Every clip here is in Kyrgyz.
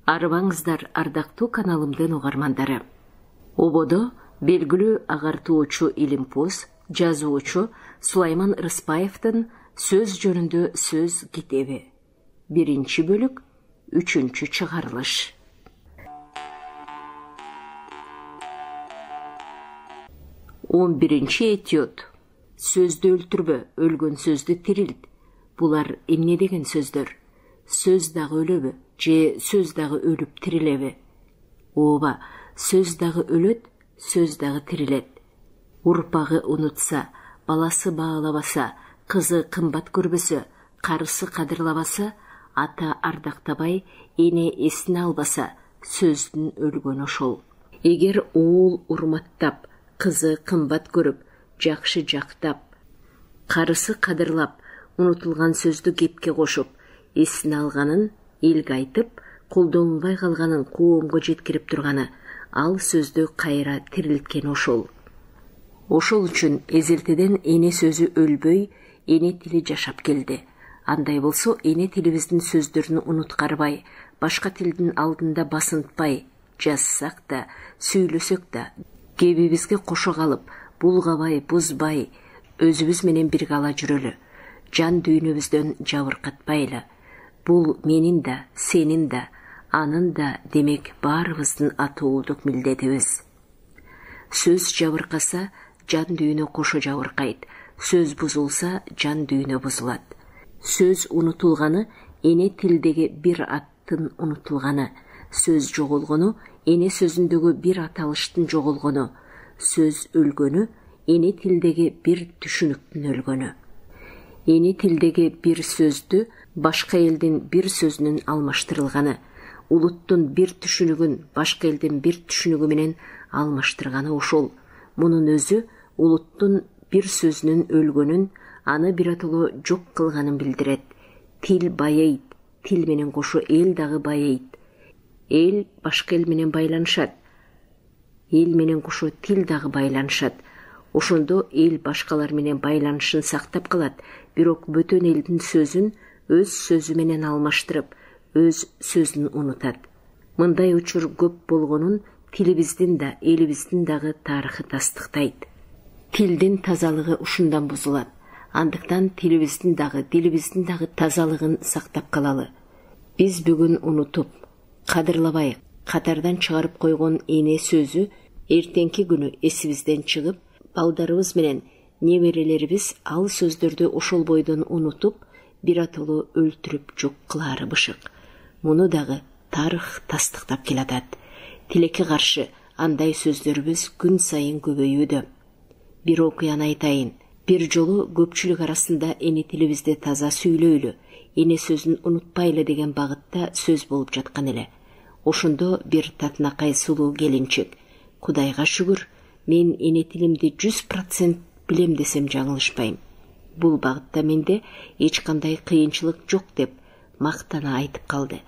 Арыбаңыздар ардактуу каналымдын угармандары. Ободо белгилүү агартуучу илимпоз, жазуучу Сулайман Рыспаевдин сөз жөнүндө сөз китеби. 1 бөлүк, 3 чыгарылыш. Он биринчи этюд. Сөздү өлтүрбө, өлгөн сөздү тирилт. Булар эмне деген сөздөр? Сөз дагы өлөбү, же сөз дагы өлүп тирилеби? Ооба, сөз дагы өлөт, сөз дагы тирилет. Урпагы унутса, баласы баалабаса, кызы кымбат көрбөсө, карысы кадырлабаса, ата ардактабай, эне эсине албаса, сөздүн өлгөнү ошол. Эгер уул урматтап, кызы кымбат көрүп, жакшы жактап, карысы кадырлап, унутулган сөздү кепке кошуп, эсине алганын элге айтып, колдонулбай калганын коомго жеткирип турганы, ал сөздү кайра тирилткен ошол. Ошол үчүн эзелтеден эне сөзү өлбөй, эне тили жашап келди. Андай болсо, эне тилибиздин сөздөрүн унуткарбай, башка тилдин алдында басынтпай, жазсак да, сүйлөсөк да, кебибизге кошо калып, булгабай, бузбай, өзүбүз менен бирге ала жүрөлү. Жан дүйнөбүздөн жабыркатпайлы. Бул менин да, сенин да, анын да, демек баарыбыздын атуулдук милдетибиз. Сөз жабыркаса, жан дүйнө кошо жабыркайт. Сөз бузулса, жан дүйнө бузулат. Сөз унутулганы, эне тилдеги бир аттын унутулганы. Сөз жоголгону, эне сөзүндөгү бир аталыштын жоголгону. Сөз өлгөнү, эне тилдеги бир түшүнүктүн өлгөнү. Эне тилдеги бир сөздү башка элдин бир сөзүнүн алмаштырылганы, улуттун бир түшүнүгүн башка элдин бир түшүнүгү менен алмаштырганы ошол. Мунун өзү улуттун бир сөзүнүн өлгөнүн, аны биротоло жок кылганын билдирет. Тил байыйт, тил менен кошо эл дагы байыйт. Эл башка эл менен байланышат. Эл менен кошо тил дагы байланышат. Ошондо эл башкалар менен байланышын сактап калат, бирок бөтөн элдин сөзүн өз сөзү менен алмаштырып, өз сөзүн унутат. Мындай учур көп болгонун тилибиздин да, элибиздин дагы тарыхы тастыктайт. Тилдин тазалыгы ушундан бузулат. Андыктан тилибиздин дагы, дилибиздин дагы тазалыгын сактап калалы. Биз бүгүн унутуп, кадырлабай, катардан чыгарып койгон эне сөзү эртеңки күнү эсибизден чыгып, балдарыбыз менен неберелерибиз ал сөздөрдү ошол бойдон унутуп, биротоло өлтүрүп жок кылаары бышык. Муну дагы тарых тастыктап келатат. Тилекке каршы андай сөздөрүбүз күн сайын көбөйүүдө. Бир окуяны айтайын. Бир жолу көпчүлүк арасында эне тилибизди таза сүйлөйлү, эне сөзүн унутпайлы деген багытта сөз болуп жаткан эле. Ошондо бир татынакай сулуу келинчек: "Кудайга шүгүр, мен эне тилимди 100% билем десем жаңылышпайм. Бул багытта менде эч кандай кыйынчылык жок" деп мактана айтып калды.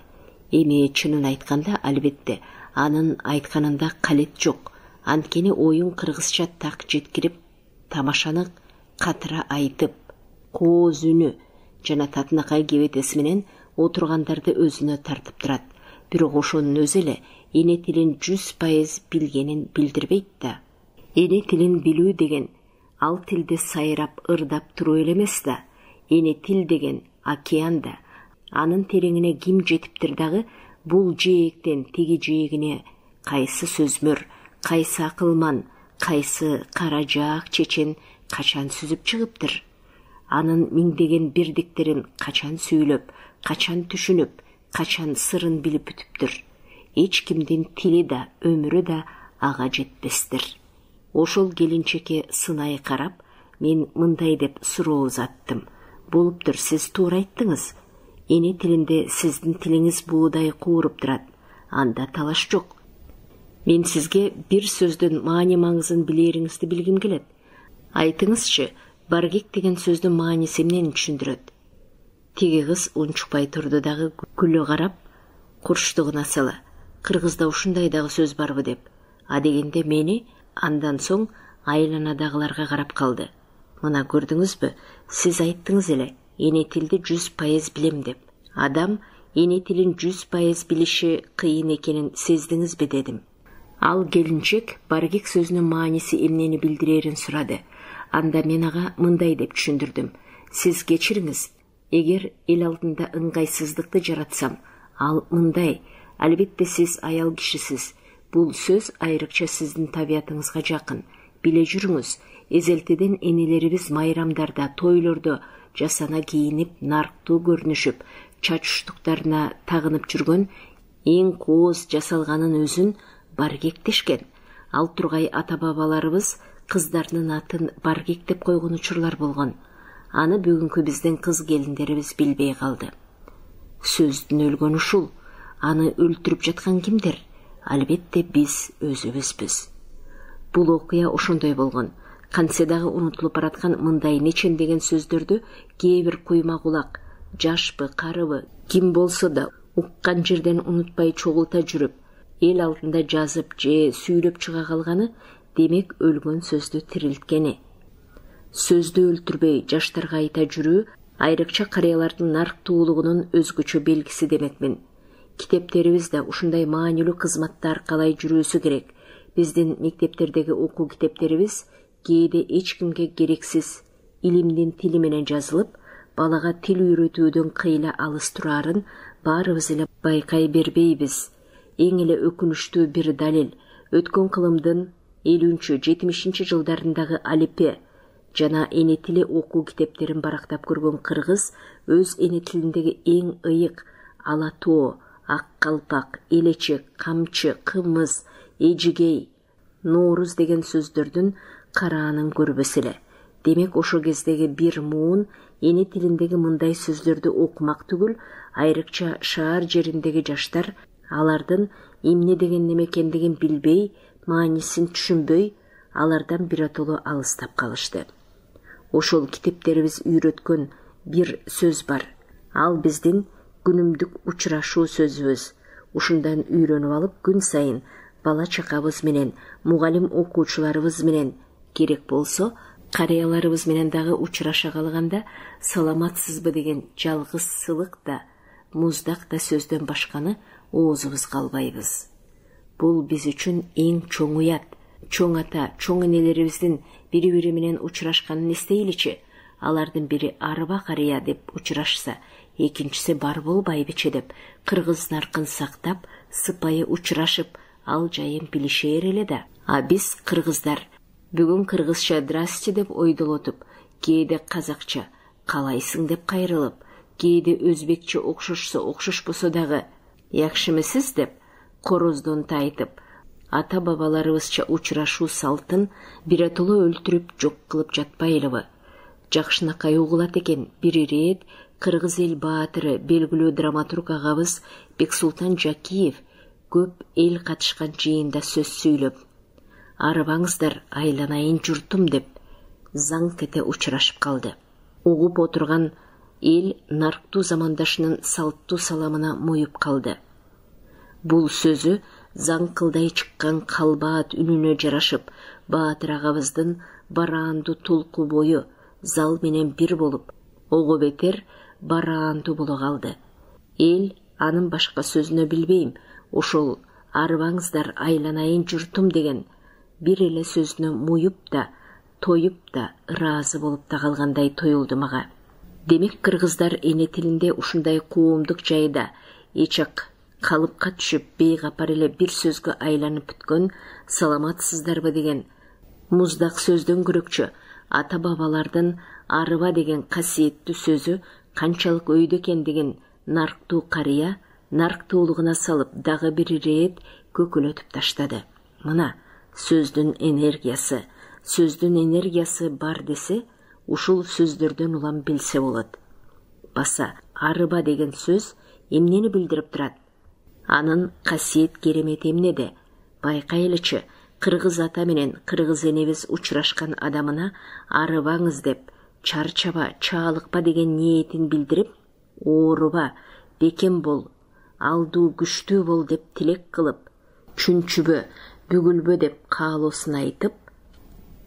Эми чынын айтканда, албетте, анын айтканында калет жок. Анткени оюн кыргызча так жеткирип, тамашаны катыра айтып, кооз үнү жана татынакай кебетеси менен отургандарды өзүнө тартып турат. Бирок ошонун өзү эле эне тилин 100% билгенин билдирбейт да. Эне тилин билүү деген ал тилде сайрап, ырдап туруу эле эмес да. Эне тил деген океан да. Анын тереңине ким жетиптир дагы, бул жээктен тиги жээгине кайсы сөзмөр, кайсы акылман, кайсы кара жаак чечен качан сүзүп чыгыптыр. Анын миңдеген бирдиктерин качан сүйлөп, качан түшүнүп, качан сырын билип бүтүптүр. Эч кимдин тили да, өмүрү да ага жетпестир. Ошол келинчекке сынай карап, мен мындай деп суроо узаттым. Болуптур, сиз туура айттыңыз. Эне тилинде сиздин тилиңиз буудай кууруп турат. Анда талаш жок. Мен сизге бир сөздүн маани маңызын билериңизди билгим келет. Айтыңызчы, баргек деген сөздүн мааниси эмнени түшүндүрөт? Тиги кыз унчукпай турду дагы күлө карап, курчтугуна сала: "Кыргызда ушундай дагы сөз барбы?" деп. А дегенде мени андан соң айланадагыларга карап калды. "Мына көрдүңүзбү, сиз айттыңыз эле, эне тилди 100% билем деп. Адам эне тилин 100% билиши кыйын экенин сездиңизби дедим. Ал келинчек баргек сөзүнүн мааниси эмнени билдирерин сурады. Анда мен ага мындай деп түшүндүрдүм. Сиз кечириңиз, эгер эл алдында ыңгайсыздыкты жаратсам, ал мындай: албетте сиз аял кишисиз. Бул сөз айрыкча сиздин табиятыңызга жакын. Биле жүрүңүз, эзелтеден энелерибиз майрамдарда, тойлордо жасана кийинип, нарктуу көрүнүшүп, чач уштуктарына тагынып жүргөн, эң кооз жасалганын өзүн баргек дешкен. Ал тургай ата-бабаларыбыз кыздарынын атын баргек деп койгон учурлар болгон. Аны бүгүнкү биздин кыз келиндерибиз билбей калды. Сөздүн өлгөнү ушул. Аны өлтүрүп жаткан кимдер? Албетте биз өзүбүзбүз. Бул окуя ошондой болгон. Кантсе дагы унутулуп бараткан мындай нечендеген сөздөрдү кээ бир куйма кулак, жашпы, карыбы, ким болсо да уккан жерден унутпай чогулта жүрүп, эл алдында жазып же сүйлөп чыга калганы демек өлгөн сөздү тирилткени. Сөздү өлтүрбөй жаштарга айта жүрүү айрыкча карыялардын нарктуулугунун өзгөчө белгиси демекмин. Китептерибиз да ушундай маанилүү кызматты аркалай жүрүүсү керек. Биздин мектептердеги окуу китептерибиз кээде эч кимге керексиз илимдин тили менен жазылып, балага тил үйрөтүүдөн кыйла алыс турарын баарыбыз эле байкай бербейбиз. Эң эле өкүнүчтүү бир далил өткөн кылымдын 50-70 жылдарындагы алипе жана эне тили окуу китептерин барактап көргөн кыргыз өз эне тилиндеги эң ыйык ала тоо, ак калпак, элечек, камчы, кымыз, эжигей, нооруз деген сөздөрдүн караанын көрбөсү эле. Демек ошо кездеги бир муун эне тилиндеги мындай сөздөрдү окумак түгүл, айрыкча шаар жериндеги жаштар алардын эмне деген неме экендигин билбей, маанисин түшүнбөй, алардан биротоло алыстап калышты. Ошол китептерибиз үйрөткөн бир сөз бар. Ал биздин күнүмдүк учурашуу сөзүбүз. Ушундан үйрөнүп алып, күн сайын бала чакабыз менен, мугалим окуучуларыбыз менен, керек болсо карыяларыбыз менен дагы учураша калганда саламатсызбы деген жалгыз сылык да, муздак да сөздөн башканы оозубузга албайбыз. Бул биз үчүн эң чоң уят. Чоң ата, чоң энелерибиздин бири-бири менен учурашканын эстейличи. Алардын бири арба карыя деп учурашса, экинчиси бар болбайбычы деп кыргыз наркын сактап, сыпайы учурашып, ал жайын билишер эле да. А биз кыргыздар бүгүн кыргызча «здрасте» деп ойдолотуп, кээде казакча «калайсың» деп кайрылып, кээде өзбекче окшошсо окшошпосо дагы «якшымысыз» деп короздон тайтып, ата-бабаларыбызча учурашуу салтын биротоло өлтүрүп жок кылып жатпайлыбы? Жакшынакай угулат экен, бир ирет кыргыз эл баатыры, белгилүү драматург агабыз Бексултан Жакиев көп эл катышкан жыйында сөз сүйлөп, арыбаңыздар айланайын журтум деп заң кете учурашып калды. Угуп отурган эл нарктуу замандашынын салттуу саламына моюп калды. Бул сөзү заң кылдай чыккан калбаат үнүнө жарашып, баатыр агабыздын бараандуу толку бою зал менен бир болуп, ого бетер бараандуу боло калды. Эл анын башка сөзүнө билбейм, ошол арыбаңыздар айланайын журтум деген бир эле сөзүнө моюп да, тоюп да, ыраазы болуп да калгандай тоюлду мага. Демек кыргыздар эне тилинде ушундай коомдук жайда эчак калыпка түшүп, бейгапар эле бир сөзгө айланып бүткөн саламатсыздарбы деген муздак сөздөн көрөкчү ата-бабалардын арыба деген касиеттүү сөзү канчалык өйдө экендигин нарктуу карыя нарктуулугуна салып дагы бир ирет көкөлөтүп таштады. Мына сөздүн энергиясы бар десе, ушул сөздөрдөн улам билсе болот. Баса арыба деген сөз эмнени билдирип турат? Анын касиет керемети эмнеде? Байкайлычы, кыргыз ата менен кыргыз энебиз учурашкан адамына арыбаңыз деп, чарчаба, чаалыкпа деген ниетин билдирип, ооруба, бекем бол, алдуу күчтүү бол деп тилек кылып, чүнчүбө, бүгүлбө деп каалоосун айтып,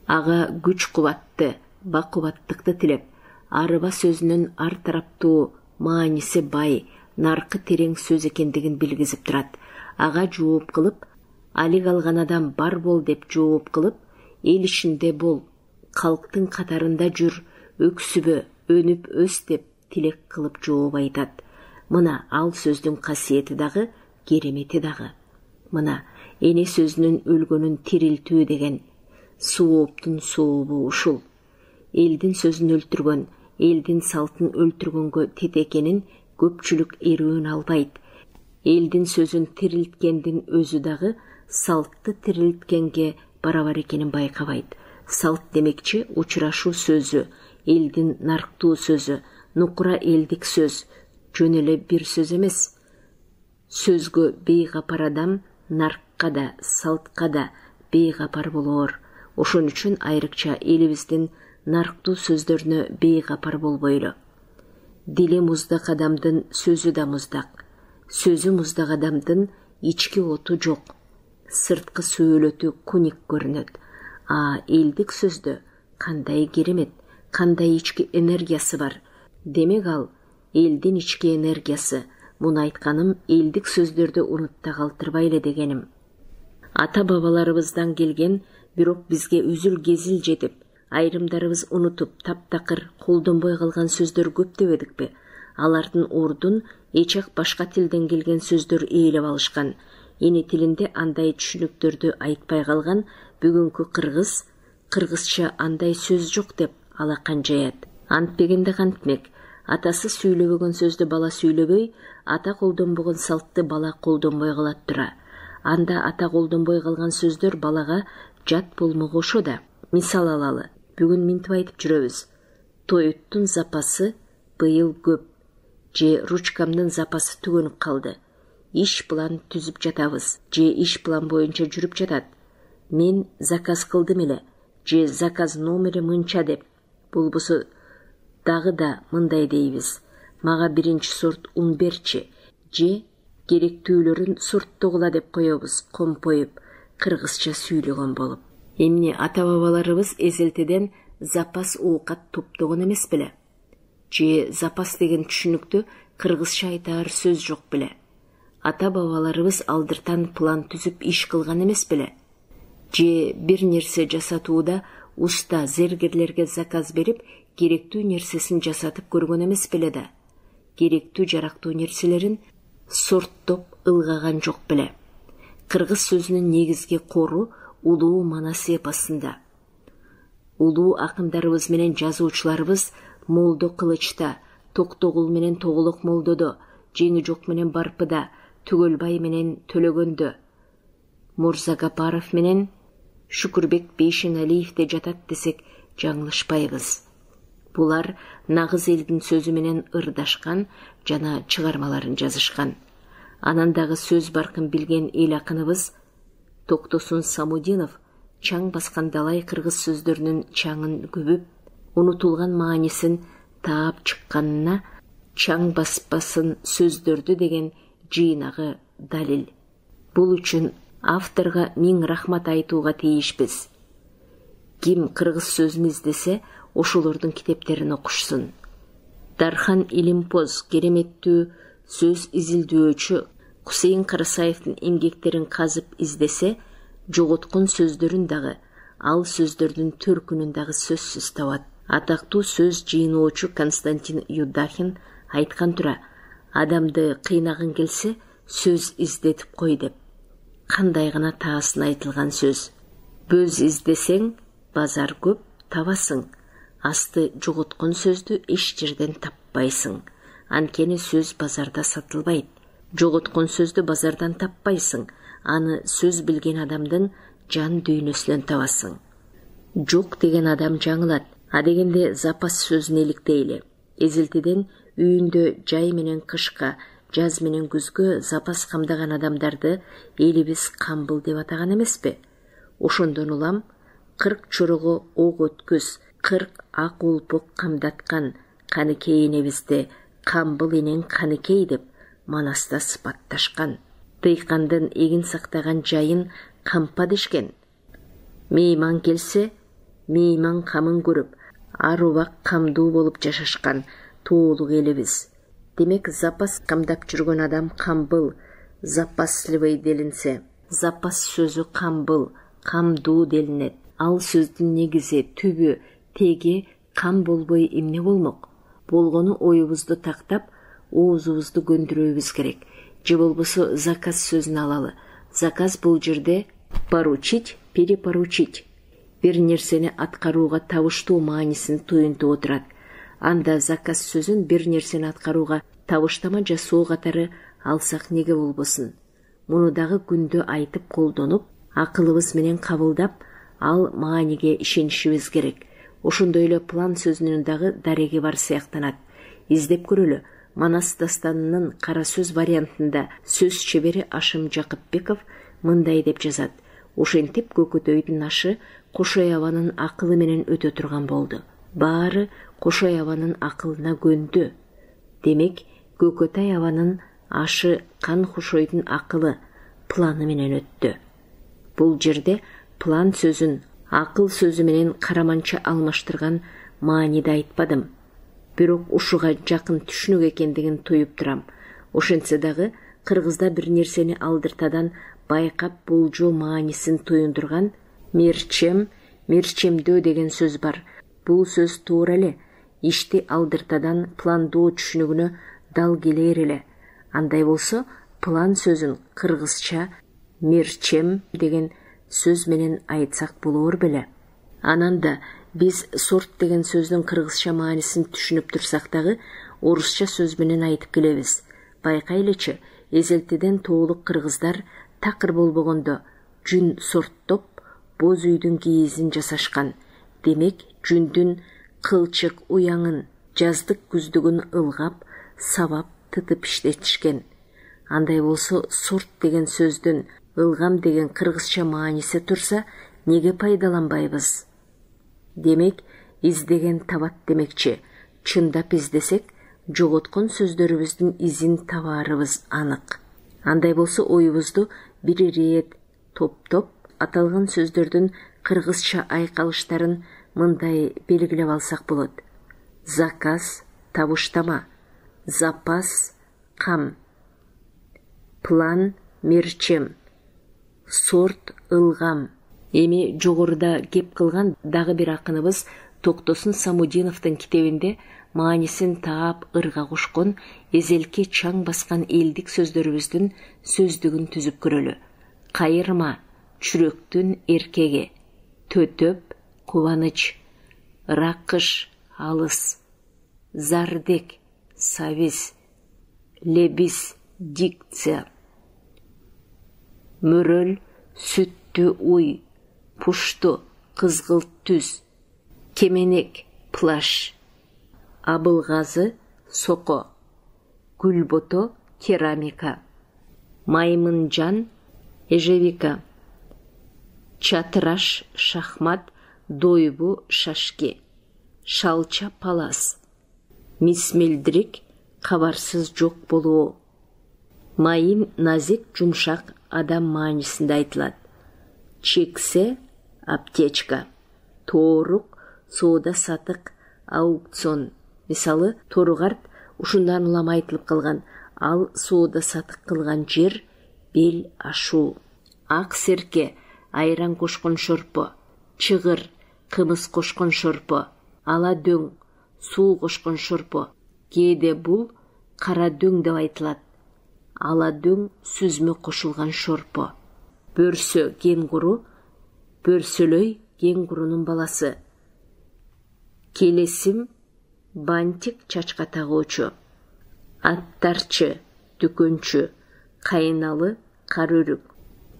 ага күч кубатты, бакубаттыкты тилеп, арыба сөзүнүн ар тараптуу мааниси бай, наркы терең сөз екендігін білгізіп тұрады. Аға жооп қылып, алик алған адам бар бол деп жооп қылып, ел ішінде бол, халықтың қатарында жүр, өксібі, өніп өс деп тілек қылып жооп айтады. Мына ал сөздің қасиеті дағы, кереметі дағы. Мына ене сөзінің өлгөнін тирилтүү деген сооптун сообу ушул. Элдин сөзүн өлтүргөн, элдин салтын өлтүргөнгө тетекенин көпчүлүк эрүүн албайт. Элдин сөзүн тирилткендин өзү дагы салтты тирилткенге барабар экенин байкабайт. Салт демекчи учурашуу сөзү, элдин нарктуу сөзү, нукура элдик сөз, жөн эле бир сөз эмес. Сөзгө бейгапар адам наркка да, салтка да бейгапар болоор. Ошон үчүн айрыкча элибиздин нарктуу сөздөрүнө бейгапар болбойлу. Дили муздак адамдын сөзү да муздак. Сөзү муздак адамдын ички оту жок. Сырткы сөөлөтү куник көрүнөт. Элдик сөздө кандай керемет, кандай ички энергиясы бар. Демек ал элдин ички энергиясы. Муну айтканым элдик сөздөрдү унутта калтырбайлы дегеним. Ата бабаларыбыздан келген, бирок бизге үзүл кезил жетип, айрымдарыбыз унутуп, таптакыр колдонбой калган сөздөр көп дебедикпи? Алардын ордун эчек башка тилден келген сөздөр ээлеп алышкан. Эне тилинде андай түшүнүктөрдү айтпай калган бүгүнкү кыргызча андай сөз жок деп алакан жаят. Антпегенде кантмек? Атасы сүйлөбөгөн сөздү бала сүйлөбөй, ата колдонбогон салтты бала колдонбой калат тура. Анда ата колдонбой калган сөздөр балага жат болмого ошо да. Мисал алалы. Бүгүн минтип айтып жүрөбүз. Тоюттун запасы быйыл көп. Же ручкамдын запасы түгөнүп калды. Иш план түзүп жатабыз. Же иш план боюнча жүрүп жатат. Мен заказ кылдым эле. Же заказ номери мынча деп. Болбосо дагы да мындай дейбиз. Мага биринчи сорт ун берчи. Же керектүүлөрүн сорттогула деп коебуз, компоюп, кыргызча сүйлөгөн болуп. Эмне ата-бабаларыбыз эзелтеден запас оокат топтогон эмес беле? Же запас деген түшүнүктү кыргызча айтаар сөз жок беле? Ата-бабаларыбыз алдыртан план түзүп иш кылган эмес беле? Же бир нерсе жасатууда уста зергерлерге заказ берип, керектүү нерсесин жасатып көргөн эмес беле да? Керектүү жарактуу нерселерин сорттоп ылгаган жок беле? Кыргыз сөзүнүн негизги кору улуу Манас эпосунда. Улуу акындарыбыз менен жазуучуларыбыз Молдо Кылычта, Токтогул менен Тоголок Молдодо, Жеңи жок менен Барпыда, Түгөлбай менен Төлөгөндө, Мурзагапаров менен Шүкүрбек Бейшеналиевде жатат десек жаңылышпайбыз. Булар нагыз элдин сөзү менен ырдашкан жана чыгармаларын жазышкан. Анан дагы сөз баркын билген эл акыныбыз Токтосун Самудинов чаң баскан далай кыргыз сөздөрүнүн чаңын көбүп, унутулган маанисин таап чыкканына чаң баспасын сөздөрдү деген жыйнагы далил. Бул үчүн авторго 1000 рахмат айтууга тийишпиз. Ким кыргыз сөзүн издесе, ошолордун китептерин окушсун. Дархан Илимпоз кереметтүү сөз изилдөөчү Кусейин Карасаевдин эмгектерин казып издесе, жоготкон сөздөрүн дагы, ал сөздөрдүн төркүнүн дагы сөзсүз табат. Атактуу сөз жыйноочу Константин Юдахин айткан тура, адамды кыйнагың келсе, сөз издетип кой деп. Кандай гана таасын айтылган сөз. Бөз издесең, базар көп, табасың. Асты жоготкон сөздү эч жерден таппайсың. Анткени сөз базарда сатылбайт. Жоготкон сөздү базардан таппайсың. Аны сөз билген адамдын жан дүйнөсүнөн табасың. Жок деген адам жаңылат. А дегенде запас сөзүн эликтейли. Эзелтеден үйүндө жай менен кышка, жаз менен күзгө запас камдаган адамдарды элибиз камбыл деп атаган эмеспи? Ошондон улам 40 чорого ок өткөз, 40 ак улпук камдаткан каныкей энебизди камбыл энең каныкей деп Манаста сыпатташкан. Тыйкандын эгин сактаган жайын кампа дешкен. Мейман келсе, мейман камын көрүп, ар убак камдуу болуп жашашкан тоолук элибиз. Демек запас камдап жүрген адам камбыл, запасливый делінсе. Запас сөзі камбыл, камдуу делінет. Ал сөздің негізі, түбі, теге кам болбой эмне болмок. Болгону оюбузду тактап, оозубузду көндүрөбүз керек. Же болбосо заказ сөзүн алалы. Заказ бул жерде поручить, перепоручить. Бир нерсени аткарууга табыштуу маанисин туюнтуп отурат. Анда заказ сөзүн бир нерсени аткарууга табыштама жасоо катары алсак неге болбосун. Муну дагы күндө айтып колдонуп, акылыбыз менен кабылдап, ал мааниге ишенишибиз керек. Ошондой эле план сөзүнүн дагы дареги бар сыяктанат. Издеп көрөлү. Манас дастанынын кара сөз вариантында сөз чебери Ашым Жакыпбеков мындай деп жазат. Ошентип Көкөтөйдүн ашы Кошой абанын акылы менен өтө турган болду. Баары Кошой абанын акылына көндү. Демек, Көкөтай абанын ашы Кан Кошойдун акылы, планы менен өттү. Бул жерде план сөзүн акыл сөзү менен караманча алмаштырган мааниде айтпадым. Бирок ушуга жакын түшүнүк экендигин туюп турам. Ошентсе дагы кыргызда бир нерсени алдыртадан байкап болжоо маанисин туюндурган мерчем, мерчемдөө деген сөз бар. Бул сөз туура эле, ишти алдыртадан пландоо түшүнүгүнө дал келер эле. Андай болсо, план сөзүн кыргызча мерчем деген сөз менен айтсак болор беле. Анан да биз сорт деген сөздүн кыргызча маанисин түшүнүп турсак дагы орусча сөз менен айтып келебиз. Байкайлычы, эзелтеден тоолук кыргыздар такыр болбогондо жүн сорттоп боз үйдүн кийизин жасашкан. Демек, жүндүн кылчык уяңын, жаздык күздүгүн ылгап, сабап, тытып иштетишкен. Андай болсо, сорт деген сөздүн ылгам деген кыргызча мааниси турса, неге пайдаланбайбыз? Демек, издеген табат демекчи. Чындап издесек, жоготкон сөздөрүбүздүн изин табаарыбыз анык. Андай болсо, оюбузду бир ирет топтоп, аталган сөздөрдүн кыргызча айкалыштарын мындай белгилеп алсак болот. Заказ, табыштама. Запас, кам. План, мерчем. Сорт, ылгам. Эми жогоруда кеп кылган дагы бир акыныбыз Токтосун Самудиновдун китебинде маанисин таап ырга кушкон эзелке чаң баскан элдик сөздөрүбүздүн сөздүгүн түзүп көрөлү. Кайырма, чүрөктүн эркеги. Төтөп, кубаныч. Ракыш, алыс. Зардек, савиз. Лебиз, дикция. Мөрөл, сүттү уй. Пушту, кызгылт түз. Кеменек, плаш. Абылгазы, соко. Гүлбото, керамика. Маймынжан, эжевика. Чатыраш, шахмат, дойбу, шашки. Шалча, палас. Мисмилдирик, кабарсыз жок болуу. Майын, назик, жумшак адам маанисинде айтылат. Чексе, аптечка. Тоорук, соода сатык, аукцион. Мисалы, торугарт ушундан улам айтылып калган. Ал соода сатык кылган жер, бел ашуу. Ак серке, айран кошкон шорпо. Чыгыр, кымыз кошкон шорпо. Ала дөң, суу кошкон шорпо. Кээде бул кара дөң деп айтылат. Ала дөң, сүзмө кошулган шорпо. Бөрсө, кенгуру. Бөрсөлөй, кенгурунун баласы. Келесим, бантик, чачка тагуучу. Аттарчы, дүкөнчү. Кайналы, карөрүк.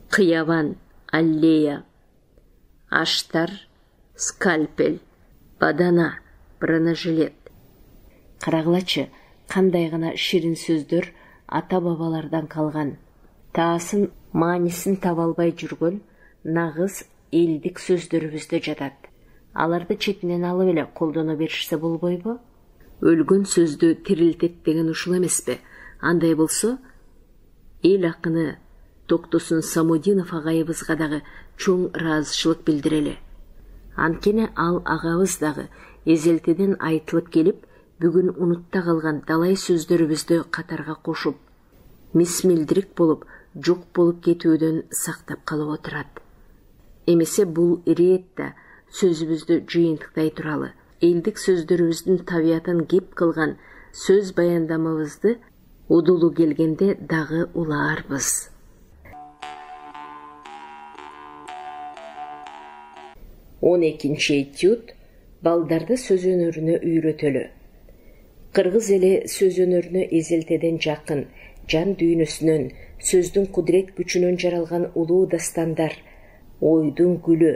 Кыябан, аллея. Аштар, скальпель. Бадана, бронежилет. Карагылачы, кандай гана ширин сөздөр ата-бабалардан калган. Таасын маанисин таба албай жүргөн нагыз элдик сөздөрүбүздө жатат. Аларды четинен алып эле колдоно беришсе болбойбу? Өлгөн сөздү тирилтет деген ушул эмеспи? Андай болсо, эл акыны Токтосун Самудинов агайыбызга дагы чоң ыраазычылык билдирели. Анткени ал агабыз дагы эзелтеден айтылып келип, бүгүн унутта калган далай сөздөрүбүздү катарга кошуп, мисмилдирик болуп, жок болуп кетүүдөн сактап калып отурат. Эмесе бул ирет да сөзүбүздү жыйынтыктай туралы, элдик сөздөрүбүздүн табиятын кеп кылган сөз баяндамабызды удулу келгенде дагы улаарбыз. Он экинчи этюд балдарды сөз өнөрүнө үйрөтөлү. Кыргыз эли сөз өнөрүнө эзелтеден жакын, жан дүйнөсүнөн, сөздүн кудурет күчүнөн жаралган улуу дастандар, ойдун гүлү,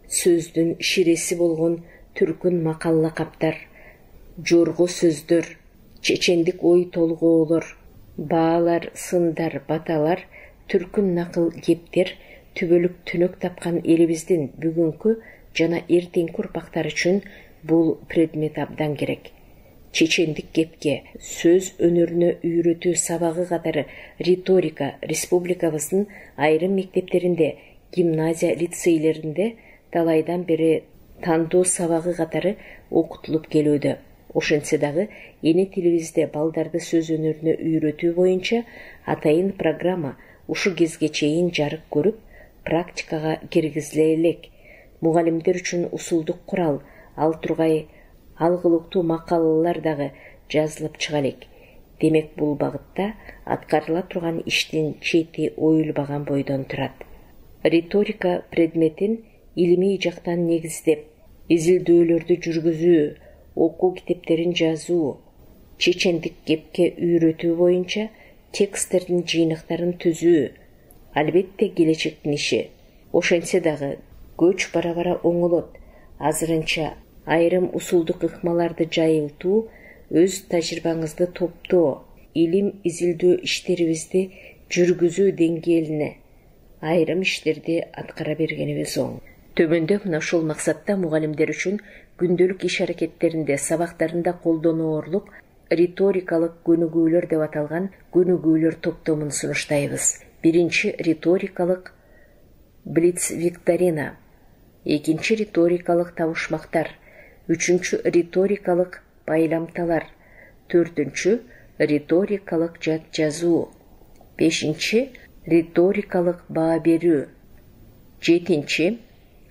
сөздүн ширеси болгон түркүн макал лакаптар, жорго сөздөр, чечендик ой толгоолор, баалар, сындар, баталар, түркүн накыл кептер түбөлүк түнөк тапкан элибиздин бүгүнкү жана эртеңки урпактар үчүн бул предмет абдан керек. Чечендик кепке, сөз өнөрүнө үйрөтүү сабагы катары риторика республикабыздын айрым мектептеринде, гимназия лицейлеринде талайдан бери тандоо сабагы катары окутулуп келүүдө. Ошентсе дагы эне тилибизде балдарды сөз өнөрүнө үйрөтүү боюнча атайын программа ушу кезге чейин жарык көрүп, практикага киргизиле элек. Мугалимдер үчүн усулдук курал, ал тургай алгылыктуу макалалар дагы жазылып чыга элек. Демек бул багытта аткарыла турган иштин чети оюлбаган бойдон турат. Риторика предметин илимий жактан негиздеп, изилдөөлөрдү жүргүзүү, окуу китептерин жазуу, чечендик кепке үйрөтүү боюнча тексттердин жыйнактарын түзүү албетте келечектин иши. Ошентсе дагы көч бара-бара оңолот. Азырынча айрым усулдук ыкмаларды жайылтуу, өз тажрыйбаңызды топтоо, илим изилдөө иштерибизди жүргүзүү деңгээлине айрым иштерди аткара бергенибиз оң. Төмөндө мына ушул максатта мугалимдер үчүн күндөлүк иш аракеттеринде, сабактарында колдоноорлук риторикалык көнүгүүлөр деп аталган көнүгүүлөр топтомун сунуштайбыз. Биринчи риторикалык блиц-викторина, экинчи риторикалык табышмактар, үчүнчү риторикалык байламталар, төртүнчү риторикалык жат жазуу, бешинчи риторикалык баа берүү, жетинчи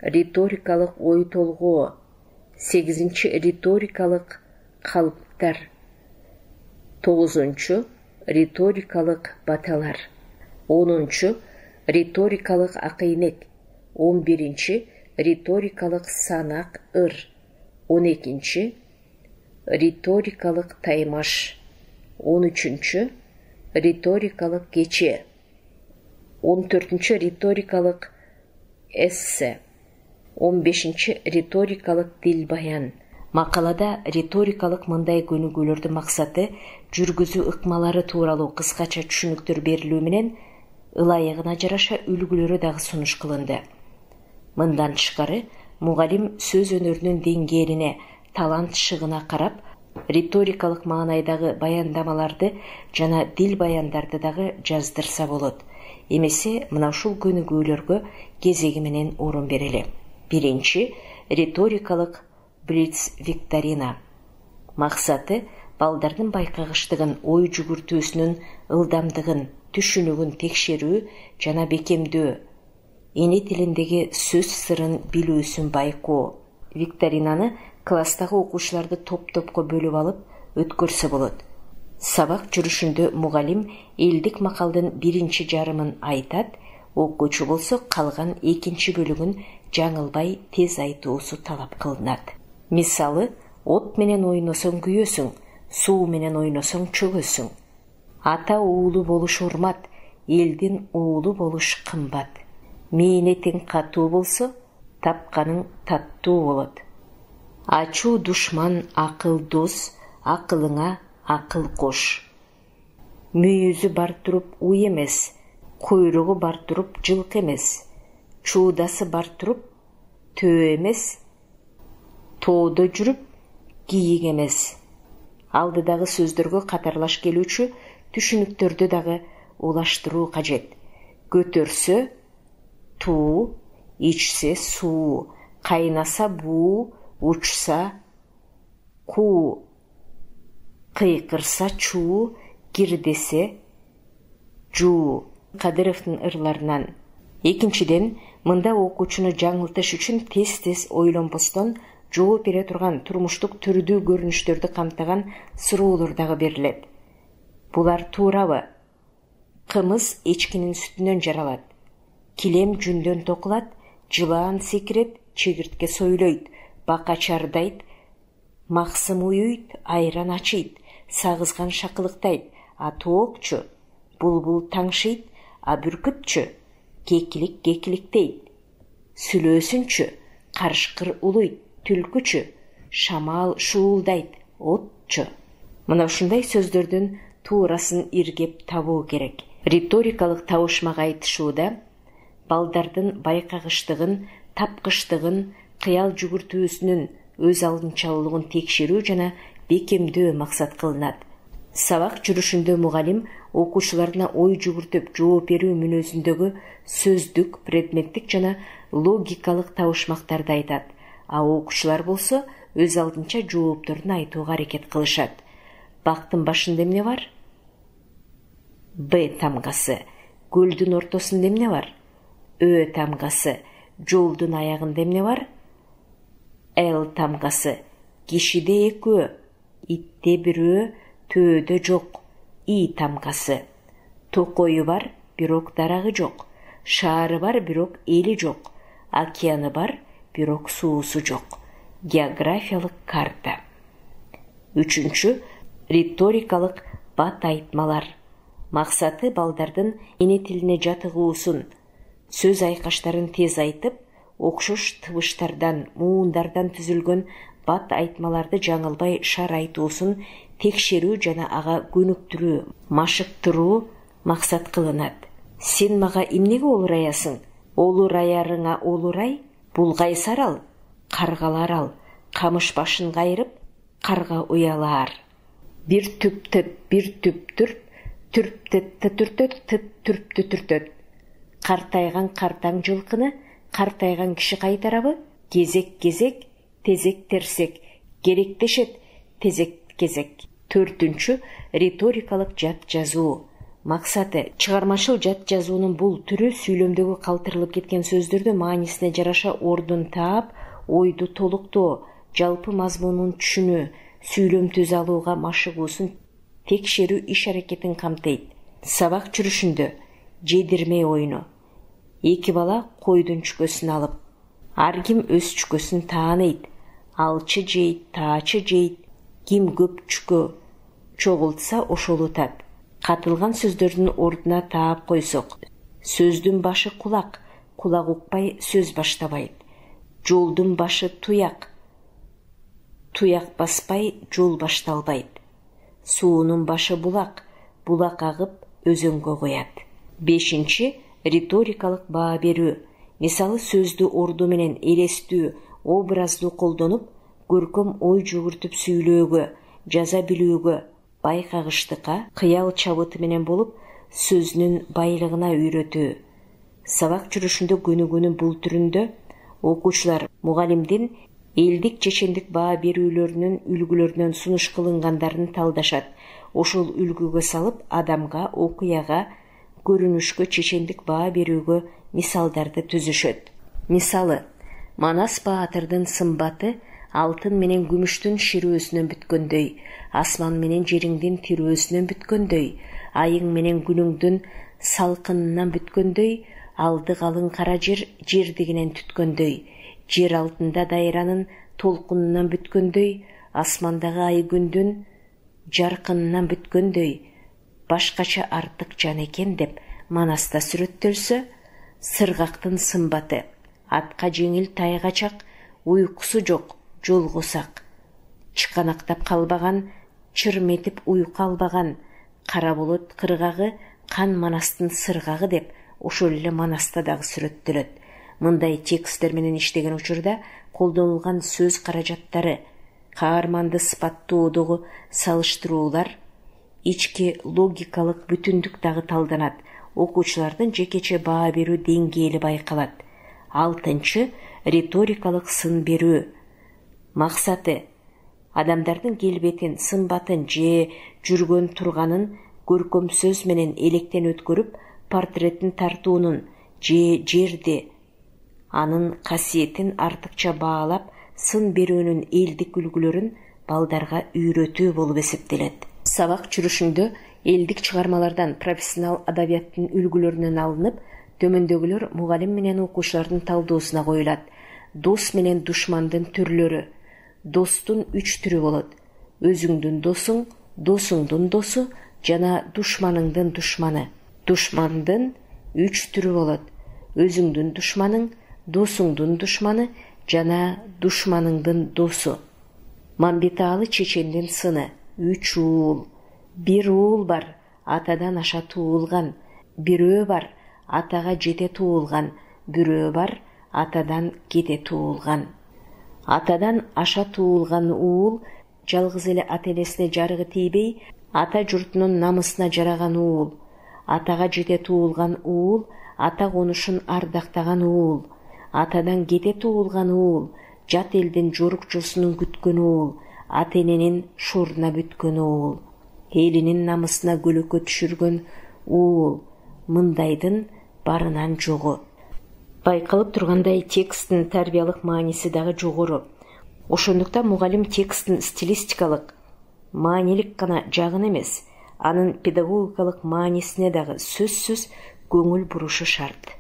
риторикалык ой толгоо, сегизинчи риторикалык калыптар, тогузунчу риторикалык баталар, онунчу риторикалык акыйнек, 11-нчи риторикалык санак ыр, 12-нчи риторикалык таймаш, 13-чү риторикалык кече, 14-чү риторикалык эссе, 15-чи риторикалык дил баян. Макалада риторикалык мындай көнүгүүлөрдүн максаты жүргүзүү ыкмалары тууралуу кыскача түшүнүктөр берилүү менен ылайыгына жараша үлгүлөрү дагы сунуш кылынды. Мындан тышкары, мугалим сөз өнөрүнүн деңгээлине, талант шыгына карап, риторикалык маанайдагы баяндамаларды жана дил баяндарды дагы жаздырса болот. Эмесе мына ушул көнүгүүлөргө кезеги менен орун берели. Биринчи риторикалык блиц-викторина. Максаты балдардын байкагыштыгын, ой жүгүртүүсүнүн ылдамдыгын, түшүнүгүн текшерүү жана бекемдөө, эне тилиндеги сөз сырын билүүсүн байкоо. Викторинаны класстагы окуучуларды топ-топко бөлүп алып өткөрсө болот. Сабак жүрүшүндө мугалим элдик макалдын биринчи жарымын айтат, окуучу болсо калган экинчи бөлүгүн жаңылбай тез айтуусу талап кылынат. Мисалы, от менен ойносоң күйөсүң, суу менен ойносоң чөгөсүң. Ата уулу болуш урмат, элдин уулу болуш кымбат. Мээнетиң катуу болсо, тапканың таттуу болот. Ачуу душман акыл дос, акылыңа акыл кош. Мүйүзү бар туруп уй эмес, куйругу бар туруп жылкы эмес. Чуудасы бар туруп төө эмес, тоодо жүрүп кийик эмес. Алдыдагы сөздөргө катарлаш келүүчү түшүнүктөрдү дагы улаштыруу кажет. Көтөрсө туу, ичсе суу, кайнаса буу, учса куу. Кыйкырса чуу, кирдесе жуу. Кадыровдун ырларынан. Экинчиден, мында окуучуну жаңылтыш үчүн тез ойлонбостон жооп бере турган турмуштук түрдүү көрүнүштөрдү камтыган суроолор дагы берилет. Булар туурабы? Кымыз эчкинин сүтүнөн жаралат. Килем жүндөн токулат, жылаан секирет, чегиртке сойлойт, бака чардайт, максым уюйт, айран ачыйт, сагызган шакылыктайт, а тоокчу булбул таңшыйт, а бүркүтчү кекиликтейт. Сүлөөсүнчү карышкыр улуйт, түлкүчү шамал шуулдайт, отчу. Мына ушундай сөздөрдүн туурасын иргеп табуу керек. Риторикалык табышмак айтышууда балдардын байкагыштыгын, тапкычтыгын, кыял жүгүртүүсүнүн өз алдынчалуулугун текшерүү жана бекемдөө максат кылынат. Сабак жүрүшүндө мугалим окуучуларына ой жүгүртүп жооп берүү мүнөзүндөгү сөздүк, предметтик жана логикалык табышмактарды айтат, а окуучулар болсо өз алдынча жоопторун айтууга аракет кылышат. Бактын башында эмне бар? Б тамгасы. Көлдүн ортосунда эмне бар? Ö тамгасы. Жолдун аягында эмне бар? Л тамгасы. Кишиде экөө, итте бирөө, төөдө жок. И тамгасы. Токою бар, бирок дарагы жок. Шаары бар, бирок эли жок. Океаны бар, бирок суусу жок. Географиялык карта. Үчүнчү, риторикалык бат айтмалар. Максаты балдардын эне тилине жатыгуусун, сөз айкаштарын тез айтып, окшош тыбыштардан, муундардан түзүлгөн бат айтмаларды жаңылбай шар айтуусун текшерүү жана ага көнүктүрүү, машыктыруу максат кылынат. Сен мага эмнеге олураясың? Олураярыңа олурай, булгай сарал, каргалар ал, камыш башын кайрып, карга уялаар. Бир түптөт, бир түптүрт, түрптү түртөт. Картайган картаң жылкыны картайган киши кайтарабы? Кезек-кезек, тезек-терсек, керектешет, тезек-кезек. Төртүнчү, риторикалык жат жазуу. Максаты, чыгармачыл жат жазуунун бул түрү сүйлөмдөгү калтырылып кеткен сөздөрдү маанисине жараша ордун таап, ойду толуктоо, жалпы мазмунун түшүнүү, сүйлөм түзө алууга машыгуусун текшерүү иш аракетин камтыйт. Сабак жүрүшүндө жедирме ойну. Эки бала койдун чүкөсүн алып, ар ким өз чүкөсүн тааныйт. Алчы жейт, таачы жейт, ким көп чүкө чогултса ошол утат. Катылган сөздөрдүн ордуна таап койсок, сөздүн башы кулак, кулак укпай сөз баштабайт. Жолдун башы туяк, туяк баспай жол башталбайт. Суунун башы булак, булак агып өзөнгө коят. Бешинчи, риторикалык баа берүү. Мисалы, сөздү орду менен элестүү, образду колдонуп, көркөм ой жүгүртүп сүйлөөгө, жаза билүүгө, байкагыштыкка, кыял чабыты менен болуп, сөзүнүн байлыгына үйрөтүү. Сабак жүрүшүндө көнүгүүнүн бул түрүндө окуучулар мугалимдин элдик чечендик баа берүүлөрүнүн үлгүлөрүнөн сунуш кылынгандарын талдашат. Ошол үлгүгө салып, адамга, окуяга, көрүнүшкө чечендик баа берүүгө мисалдарды түзүшөт. Мисалы, Манас баатырдын сымбаты алтын менен күмүштүн ширөөсүнөн бүткөндөй, асман менен жериңдин тирөөсүнөн бүткөндөй, айың менен күнүңдүн салкынынан бүткөндөй, алды калың кара жер жердигинен түткөндөй, жер алтында дайранын толкунунан бүткөндөй, асмандагы ай күндүн жаркынынан бүткөндөй, башкача артык жан экен деп Манаста сүрөттөлсө, сыргактын сымбаты атка жеңил тайгачак, уйкусу жок, жолгосак, чыканактап калбаган, чырметип уйку албаган, кара болот кыргагы, кан Манастын сыргагы деп ошол эле Манаста дагы сүрөттөлөт. Мындай тексттер менен иштеген учурда колдонулган сөз каражаттары, каарманды сыпаттоодогу салыштыруулар, ички логикалык бүтүндүк дагы талданат. Окуучулардын жекече баа берүү деңгээли байкалат. Алтынчы, риторикалык сын берүү. Максаты, Адамдардын келбетин, сымбатын же жүргөн турганын көркөм сөз менен электен өткөрүп, портреттин тартуунун же жерди, анын касиетин артыкча баалап, сын берүүнүн элдик үлгүлөрүн балдарга үйрөтүү болуп эсептелет. Сабак жүрүшүндө элдик чыгармалардан профессионал адабияттын үлгүлөрүнөн алынып, төмөндөгүлөр мугалим менен окуучулардын талдоосуна коюлат. Дос менен душмандын түрлөрү. Достун 3 түрү болот. Өзүңдүн досуң, досуңдун досу жана душманыңдын душманы. Душмандын 3 түрү болот. Өзүңдүн душманың, досуңдун душманы жана душманыңдын досу. Мамбеталы чечендин сыны. 3 уул. 1 уул бар, атадан аша туулган. Бирөө бар, атага жете туулган. Бирөө бар, атадан кете туулган. Атадан аша туулган уул жалгыз эле ата энесине жарыгы тийбей, ата журтунун намысына жараган уул. Атага жете туулган уул ата конушун ардактаган уул. Атадан кете туулган уул жат элдин жорук жосунун күткөн уул. Ата эненин шоруна бүткөн уул. Элинин намысына көлөкө түшүргөн уул. Мындайдын барынан жогу. Байкалып тургандай, тексттин тарбиялык мааниси дагы жогору. Ошондуктан мугалим тексттин стилистикалык, маанилик гана жагын эмес, анын педагогикалык маанисине дагы сөзсүз көңүл бурушу шарт.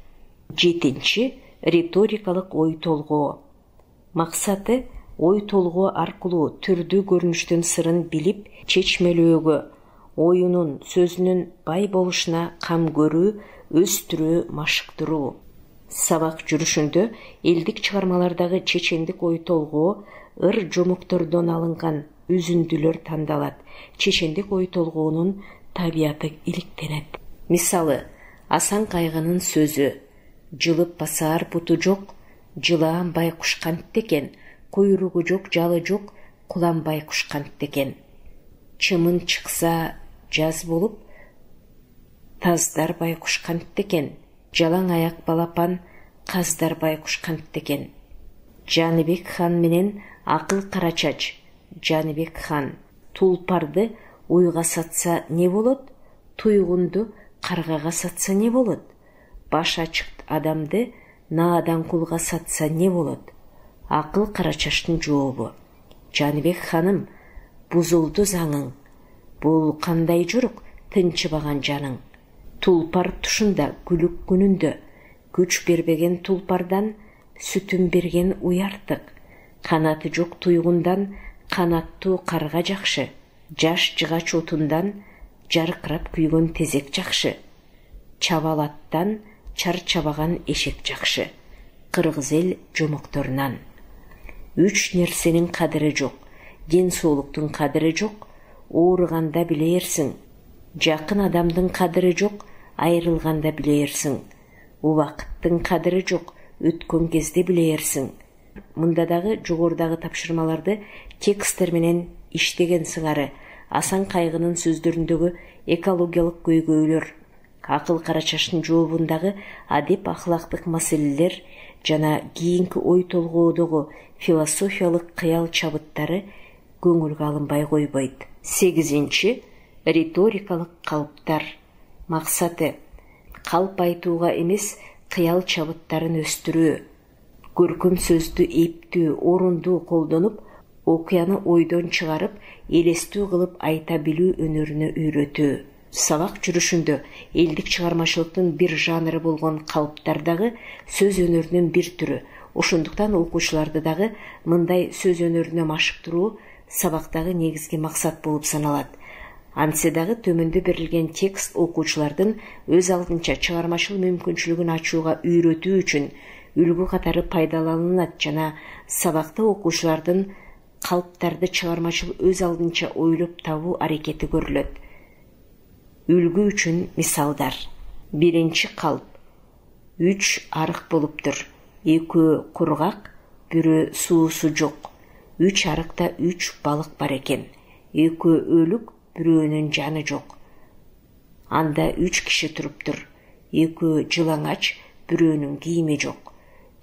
7. Риторикалык ой толгоо. Максаты ой толгоо аркылуу түрдүү көрүнүштүн сырын билип, чечмелөөгө, оюнун, сөзүнүн бай болушуна кам көрүү, өстүрүү, машыктыруу. Сабак жүрүшүндө элдик чыгармалардагы чечендик ой толгоо ыр жомоктордон алынган үзүндүлөр тандалат. Чечендик ой толгоонун табияты иликтенет. Мисалы, Асан Кайгынын сөзү: жылып басаар буту жок, жылаан байкуш кантты экен, куйругу жок, жалы жок, кулан байкуш кантты экен. Чымын чыкса жаз болуп, таздар байкуш кантты экен, жалаң аяк балапан, каздар байкуш кантты экен. Жаныбек хан менен Акыл Карачач. Жаныбек хан: тулпарды уйга сатса не болот, туйгунду каргага сатса не болот, баш ачык адамды наадан кулга сатса не болот. Акыл Карачаштын жообу: Жаныбек ханым, бузулду заңың, бул кандай жорук, тынчыбаган жаның. Тулпар тушунда күлүк күнүндө, күч бербеген тулпардан сүтүн берген уй артык. Канаты жок туйгундан канаттуу карга жакшы, жаш жыгач отундан жаркырап күйгөн тезек жакшы. Чабалаттан чарчабаган эшек жакшы. Кыргыз эл жомокторунан. 3 нерсенин кадыры жок, ден соолуктун кадыры жок, ооруганда билерсиң. Жакын адамдын кадыры жок, айрылганда билерсиң. Убакыттын кадыры жок, өткөн кезде билерсиң. Мында дагы жогорудагы тапшырмаларды тексттер менен иштеген сыңары Асан Кайгынын сөздөрүндөгү экологиялык көйгөйлөр, Акыл Карачаштын жообундагы адеп ахлактык маселелер жана кийинки ой толгоодогу философиялык кыял чабыттары көңүлгө алынбай койбойт. 8. Риторикалык калыптар. Максаты калп айтууга эмес, кыял чабыттарын өстүрүү. Көркөм сөздү эптүү, орундуу колдонуп, окуяны ойдон чыгарып, элестүү кылып айта билүү өнөрүнө үйрөтүү. Сабак жүрүшүндө элдик чыгармачылыктын бир жанры болгон калыптар дагы сөз өнөрүнүн бир түрү. Ошондуктан окуучуларды дагы мындай сөз өнөрүнө машыктыруу сабактагы негизги максат болуп саналат. Антсе дагы төмөндө берилген текст окуучулардын өз алдынча чыгармачыл мүмкүнчүлүгүн ачууга үйрөтүү үчүн үлгү катары пайдаланылат жана сабакта окуучулардын калыптарды чыгармачыл өз алдынча ойлоп табуу аракети көрүлөт. Үлгү үчүн мисалдар. 1. Калп. 3 арык болуптур. 2 кургак, бирөө суусу жок. 3 арыкта 3 балык бар экен. 2 өлүк, бирөөнүн жаны жок. Анда 3 киши туруптур. 2 жылаңач, бирөөнүн кийими жок.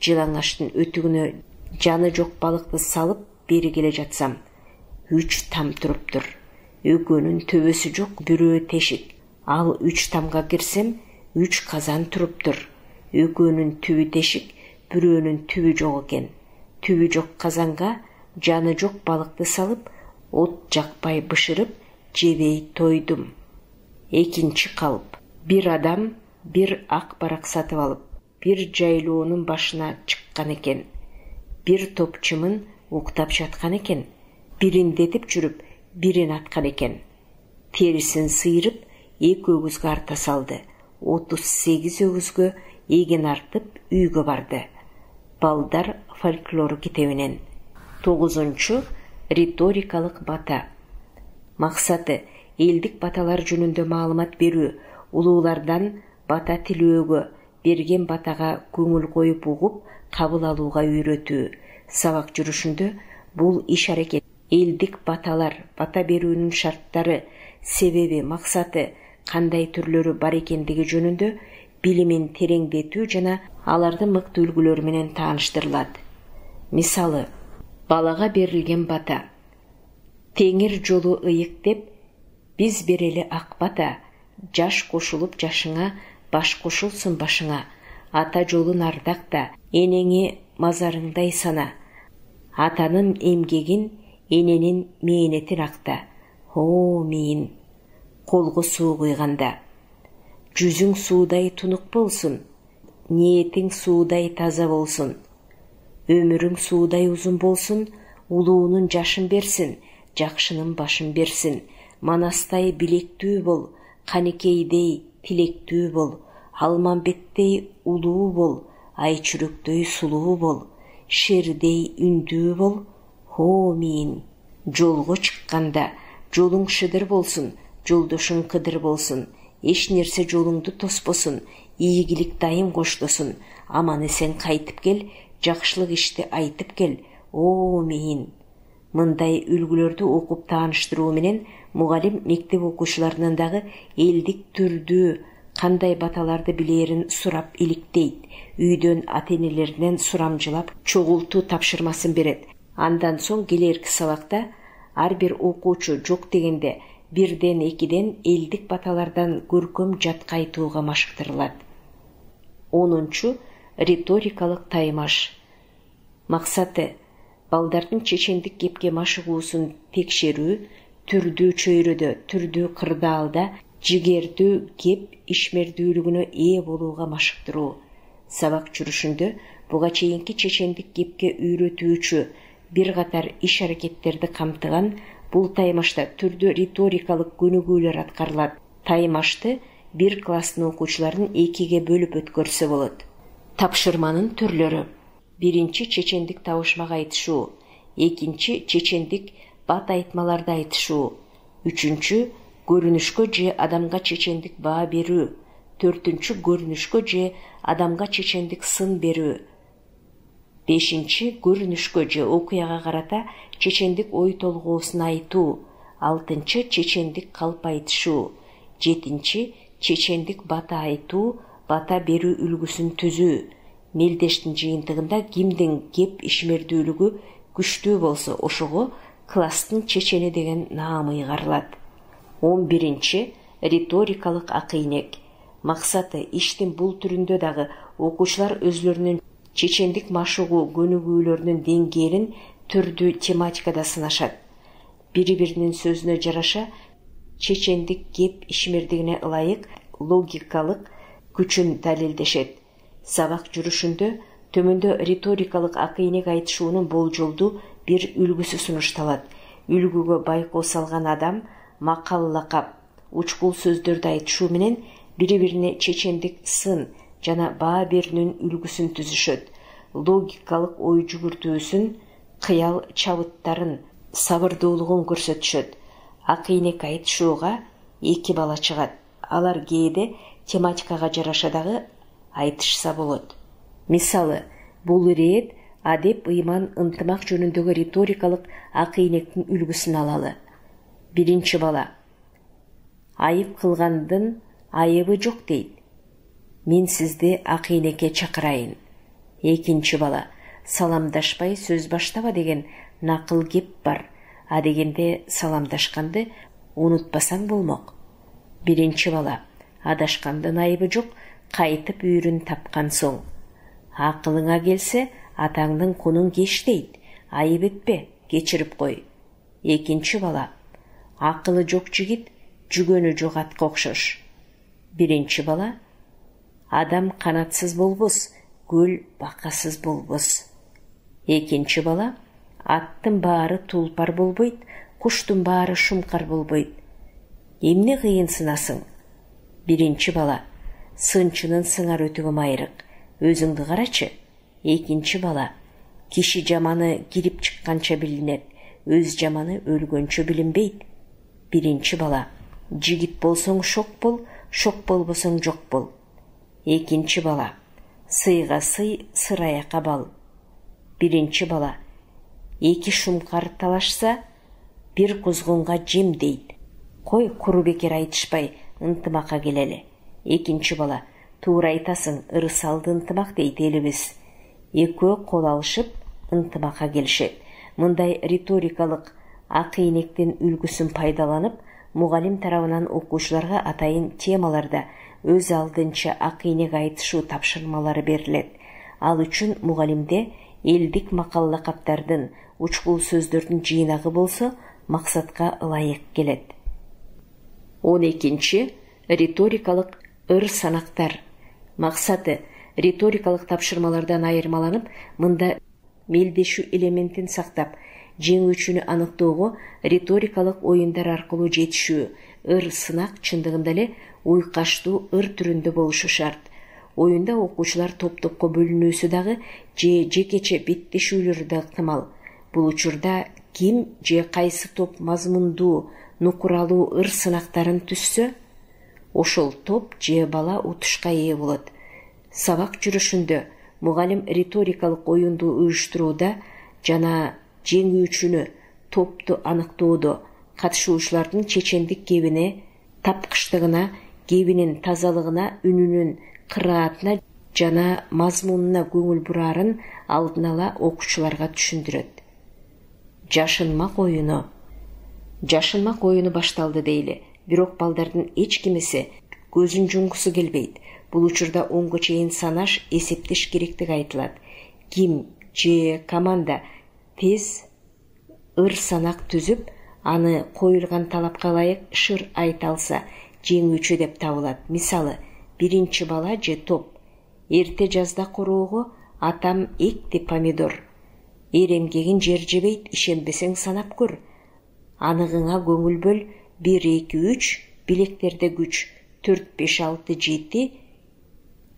Жылаңаштын өтүгүнө жаны жок балыкты салып бери келе жатсам, 3 там туруптур. Экөөнүн төбөсү жок, бирөө тешик. Ал 3 тамга кирсем, 3 казан туруптур. Экөөнүн түбү тешик, бирөөнүн түбү жок экен. Түбү жок казанга жаны жок балыкты салып, от жакпай бышырып, жебей тойдум. Экинчи калп. Бир адам бир ак барак сатып алып, бир жайлоонун башына чыккан экен. Бир топ чымын уктап жаткан экен. Бириндетип жүрүп, бирин аткан экен. Терисин сыйрып, 2 өгүзгө арта салды. 38 өгүзгө эген артып үйгө барды. Балдар фольклору китебинен. 9. Риторикалык бата. Максаты элдик баталар жөнүндө маалымат берүү, улуулардан бата тилөөгө, берген батага көңүл коюп угуп, кабыл алууга үйрөтүү. Сабак жүрүшүндө бул иш-аракет элдик баталар, бата берүүнүн шарттары, себеби, максаты, кандай түрлөрү бар экендиги жөнүндө билимин тереңдетүү жана алардын мыкты үлгүлөрү менен тааныштырылат. Мисалы, балага берилген бата. Теңир жолу ыйык деп, биз берели ак бата, жаш кошулуп жашыңа, баш кошулсун башыңа. Ата жолун ардакта, энеңи мазарыңдай сана. Атанын эмгегин, эненин мээнетин акта. О, мейин. Колго суу куйганда. Жүзүң суудай тунук болсун, ниетиң суудай таза болсун. Өмүрүң суудай узун болсун, улуунун жашын берсин, жакшынын башын берсин. Манастай билектүү бол, канекейдей тилектүү бол, Алмамбеттей улуу бол, айчүрөктөй сулуу бол, шердей үндүү бол. Хо мейин. Жолго чыкканда жолуң шыдыр болсун, жолдошуң кыдыр болсун. Эч нерсе жолуңду тоспосун, ийгилик дайым коштосун. Аман эсен кайтып кел, жакшылык ишти айтып кел. О мейин. Мындай үлгүлөрдү окуп тааныштыруу менен мугалим мектеп окуучуларынан дагы элдик түрдүү кандай баталарды билерин сурап иликтейт. Үйдөн ата-энелеринен сурамжылап чогултуу тапшырмасын берет. Андан соң келерки сабакта ар бир окуучу жок дегенде 1-2 элдик баталардан көркөм жатка айтууга машыктырылат. 10. Риторикалык таймаш. Максаты балдардын чечендик кепке машыгуусун текшерүү, түрдүү чөйрөдө, түрдүү кырдаалда жигердүү кеп ишмердүүлүгүнө ээ болууга машыктыруу. Сабак жүрүшүндө буга чейинки чечендик кепке үйрөтүүчү бир катар иш-аракеттерди камтыган бул таймашта түрдүү риторикалык көнүгүүлөр аткарылат. Таймашты бир класстын окуучуларын 2-ге бөлүп өткөрсө болот. Тапшырманын түрлөрү. 1. Чечендик табышмак айтышуу. 2. Чечендик бат айтмаларды айтышуу. 3. Көрүнүшкө же адамга чечендик баа берүү. 4. Көрүнүшкө же адамга чечендик сын берүү. 5. Көрүнүшкө же окуяга карата чечендик ой толгоосун айтуу. 6. Чечендик калп айтышуу. 7. Чечендик бата айтуу, бата берүү үлгүсүн түзүү. Мелдештин жыйынтыгында кимдин кеп ишмердүүлүгү күчтүү болсо, ошого класстын чечени деген наам ыйгарылат. 11. Риторикалык акыйнек. Максаты иштин бул түрүндө дагы окуучулар өзлөрүнүн чечендик машыгуу көнүгүүлөрүнүн деңгээлин түрдүү тематикада сынашат. Бири-биринин сөзүнө жараша чечендик кеп ишмердигине ылайык логикалык күчүн далилдешет. Сабак жүрүшүндө төмөндө риторикалык акыйнек айтышуунун болжолдуу бир үлгүсү сунушталат. Үлгүгө байкоо салган адам макал лакап, учкул сөздөрдү айтышуу менен бири-бирине чечендик сын жана баа берүүнүн үлгүсүн түзүшөт. Логикалык ой жүгүртүүсүн, кыял чабыттарын, сабырдуулугун көрсөтүшөт. Акыйнек айтышууга 2 бала чыгат. Алар кээде тематикага жараша дагы айтышса болот. Мисалы, бул ирет адеп, ыйман, ынтымак жөнүндөгү риторикалык акыйнектин үлгүсүн алалы. 1 бала. Айып кылгандын айыбы жок дейт. Мен сизди акыйнекке чакырайын. 2 бала. Саламдашпай сөз баштаба деген накыл кеп бар. адегенде саламдашканды унутпасаң болмок. Биринчи бала: адашкандын айыбы жок, кайтып үйрүн тапкан соң. Акылыңа келсе, атаңдын кунун кеш дейт, айып этпе, кечирип кой. Экинчи бала: акылы жок жигит жүгөнү жок атка окшош. Биринчи бала: адам канатсыз болбос, көл бакасыз болбос. Экинчи бала: аттын баары тулпар болбойт, куштун баары шумкар болбойт. Эмне кыйын сынасың? Биринчи бала: сынчынын сыңар өтүгү майрык, өзүңдү карачы. Экинчи бала: киши жаманы кирип чыкканча билинет, өз жаманы өлгөнчө билинбейт. Биринчи бала: жигит болсоң шок бол, шок болбосоң жок бол. Экинчи бала: сыйга сый, сыраяка бал. Биринчи бала: эки шумкар талашса, бир кузгунга жем дейт. Кой, куру бекер айтышпай, ынтымакка келели. Экинчи бала: туура айтасың, ырысалды ынтымак дейт элибиз. Экөө кол алышып, ынтымакка келишет. Мындай риторикалык акыйнектин үлгүсүн пайдаланып, мугалим тарабынан окуучуларга атайын темаларда өз алдынча акыйнек айтышуу тапшырмалары берилет. Ал үчүн мугалимде элдик макал лакаптардын, учкул сөздөрдүн жыйнагы болсо, максатка ылайык келет. 12. Риторикалык ыр-санактар. Максаты риторикалык тапшырмалардан айырмаланып, мында мелдешүү элементин сактап, жеңүүчүнү аныктоого риторикалык оюндар аркылуу жетишүү, ыр-сынак чындыгында эле уйкаштуу ыр түрүндө болушу шарт. Оюнда окуучулар топ-топко бөлүнүүсү дагы же жекече беттешүүлөрү да ыктымал. Бул учурда ким же кайсы топ мазмундуу, нукуралуу ыр-сынактарын түзсө, ошол топ же бала утушка ээ болот. Сабак жүрүшүндө мугалим риторикалык оюнду уюштурууда жана жеңүүчүнү, топту аныктоодо катышуучулардын чечендик кебине, тапкычтыгына, кебинин тазалыгына, үнүнүн кыраатына жана мазмунуна көңүл бурарын алдын ала окуучуларга түшүндүрөт. Жашынмак оюну. Жашынмак оюну башталды дейли, бирок балдардын эч кимиси көзүн жумгусу келбейт. Бул учурда онго чейин санаш, эсептеш керектиги айтылат. Ким же команда тез ыр-санак түзүп, аны коюлган талапка ылайык шыр айта алса, жеңүүчү деп табылат. Мисалы, биринчи бала же топ: эрте жазда короого атам экти помидор. Эремгегин жер жебейт, ишенбесең санап көр. Анығыңа көңүл бөл, 1, 2, 3, билектерде күч, 4, 5, 6, 7,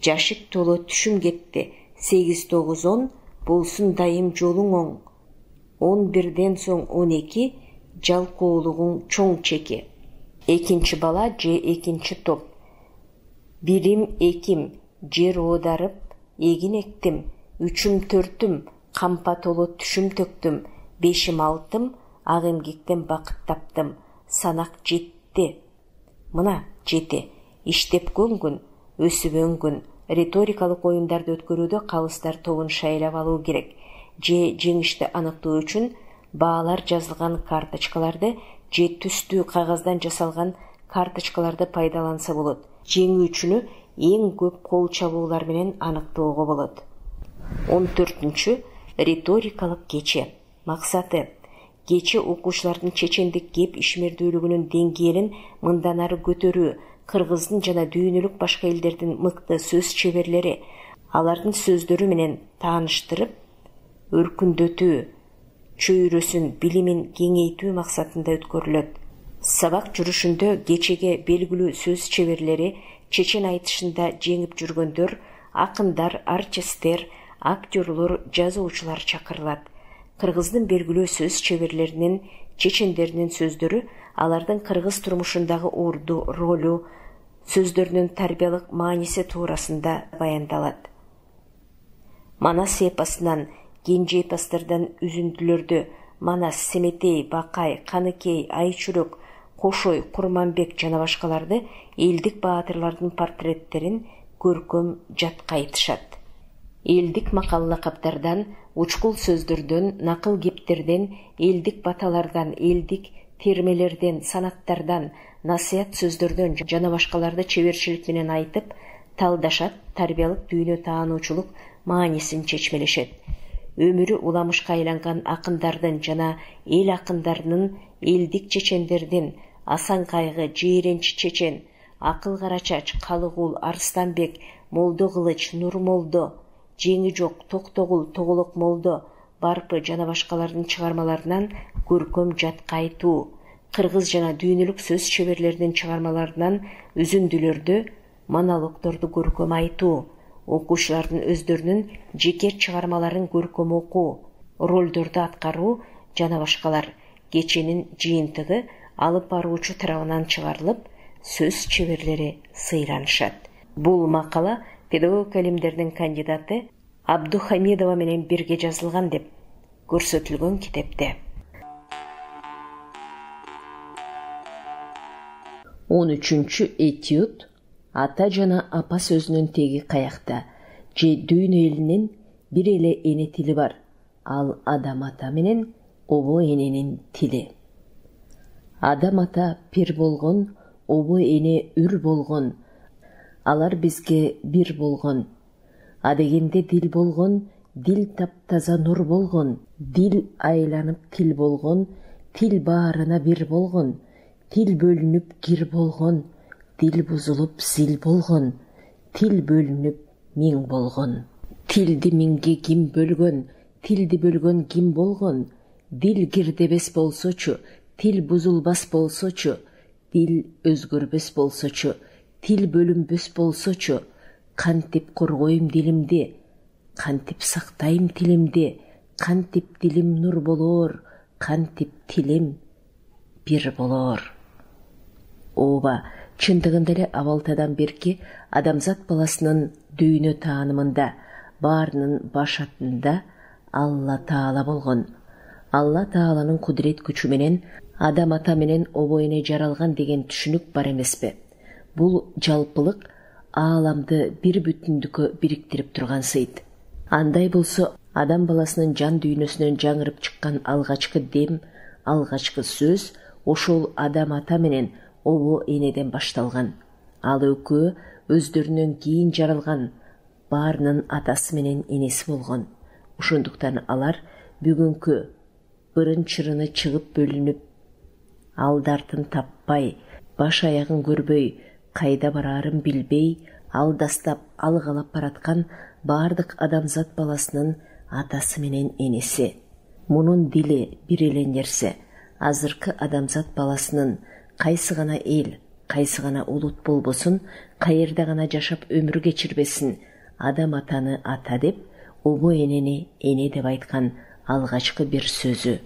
жашык толо түшүм кетти, 8, 9, 10, болсун дайым жолуң оң. 11ден соң 12, жалкоолугуң чоң чеки. Экинчи бала же экинчи топ: бирим, эким, жер оодарып, эгин эктим, 3, 4, кампа толо түшүм төктүм, 5, 6, ак эмгектен бакыт таптым, санак жетти. Мына жети. Иштеп көнгүн, өсүп өңгүн. Риторикалык оюндарды өткөрүүдө калыстар тобун шайлап алуу керек. Же жеңишти аныктоо үчүн баалар жазылган карточкаларды же түстүү кагаздан жасалган карточкаларды пайдаланса болот. Жеңүүчүнү эң көп кол чабуулар менен аныктоого болот. 14. Риторикалык кече. Максаты кече окуучулардын чечендик кеп ишмердүүлүгүнүн деңгээлин мындан ары көтөрүү, кыргыздын жана дүйнөлүк башка элдердин мыкты сөз чеберлери, алардын сөздөрү менен тааныштырып, өркүндөтүү, чөйрөсүн, билимин кеңейтүү максатында өткөрүлөт. Сабак жүрүшүндө кечеге белгилүү сөз чеберлери, чечен айтышында жеңип жүргөндөр, акындар, артисттер, актерлор, жазуучулар чакырылат. Кыргыздын белгилүү сөз чеберлеринин, чечендеринин сөздөрү алардын кыргыз турмушундагы орду, ролу, сөздөрүнүн тарбиялык мааниси туурасында баяндалат. Манас эпосунан, кенже эпостардан үзүндүлөрдө Манас, Семетей, Бакай, Каныкей, Айчүрөк, Кошой, Курманбек жана башкаларды элдик баатырлардын портреттерин көркөм жатка айтышат. Элдик макал лакаптардан, учкул сөздөрдөн, накыл кептерден, элдик баталардан, элдик термелерден, санаттардан, насыят сөздөрдөн жана башкаларды чеберчилик менен айтып, талдашат, тарбиялык дүйнө таануучулук маанисин чечмелешет. Өмүрү уламышка айланган акындардын жана эл акындарынын, элдик чечендердин Асан Кайгы, Жээренчи Чечен, Акыл Карачач, Калыгул, Арстанбек, Молдо Кылыч, Нурмолдо, Жеңи Жок, Токтогул, Тоголок Молдо, Барпы жана башкалардын чыгармаларынан көркөм жатка айтуу, кыргыз жана дүйнөлүк сөз чеберлеринин чыгармаларынан үзүндүлөрдү, монологдорду көркөм айтуу, окуучулардын өздөрүнүн жеке чыгармаларын көркөм окуу, ролдорду аткаруу жана башкалар кеченин жыйынтыгы алып баруучу тарабынан чыгарылып, сөз чеберлери сыйланышат. Бул макала педагогика илимдеринин кандидаты Абдухамидова менен бирге жазылган деп көрсөтүлгөн китепте. 13-чү этюд. Ата жана апа сөзүнүн теги каякта? Же дүйнө элинин бир эле эне тили бар. Ал адам ата менен обо эненин тили. Адам ата пир болгон, обо эне үр болгон. Алар бизге бир болгон. Адегенде дил болгон, дил таптаза нур болгон. Дил айланып тил болгон, тил баарына бир болгон. Тил бөлүнүп кир болгон, дил бузулуп зил болгон. Тил бөлүнүп миң болгон. Тилди миңге ким бөлгөн, тилди бөлгөн ким болгон? Дил кирдебес болсочу, тил бузулбас болсочу, дил өзгөрбөс болсочу, тил бөлүнбөс болсочу, кантип коргойм дилимди, кантип сактайм тилимди, кантип дилим нур болоор, кантип тилим бир болоор. Ооба, чындыгында эле абалтадан берки адамзат баласынын дүйнө таанымында, баарынын башатында Алла Таала болгон. Алла Тааланын кудурет күчү менен адам ата менен обо эне жаралган деген түшүнүк бар эмеспи? Бул жалпылык ааламды бир бүтүндүккө бириктирип турган сыйт. Андай болсо, адам баласынын жан дүйнөсүнөн жаңырып чыккан алгачкы дем, алгачкы сөз ошол адам ата менен обо энеден башталган. Ал экөө өздөрүнөн кийин жаралган, баарынын атасы менен энеси болгон. Ошондуктан алар бүгүнкү бырын-чырыны чыгып бөлүнүп, алдартын таппай, баш аягын көрбөй, кайда бараарын билбей, алдастап алгалап бараткан баардык адамзат баласынын атасы менен энеси. Мунун дили бир эле нерсе. Азыркы адамзат баласынын кайсы гана эл, кайсы гана улут болбосун, каерде гана жашап өмүр кечирбесин, адам атаны ата деп, обо энени эне деп айткан алгачкы бир сөзү.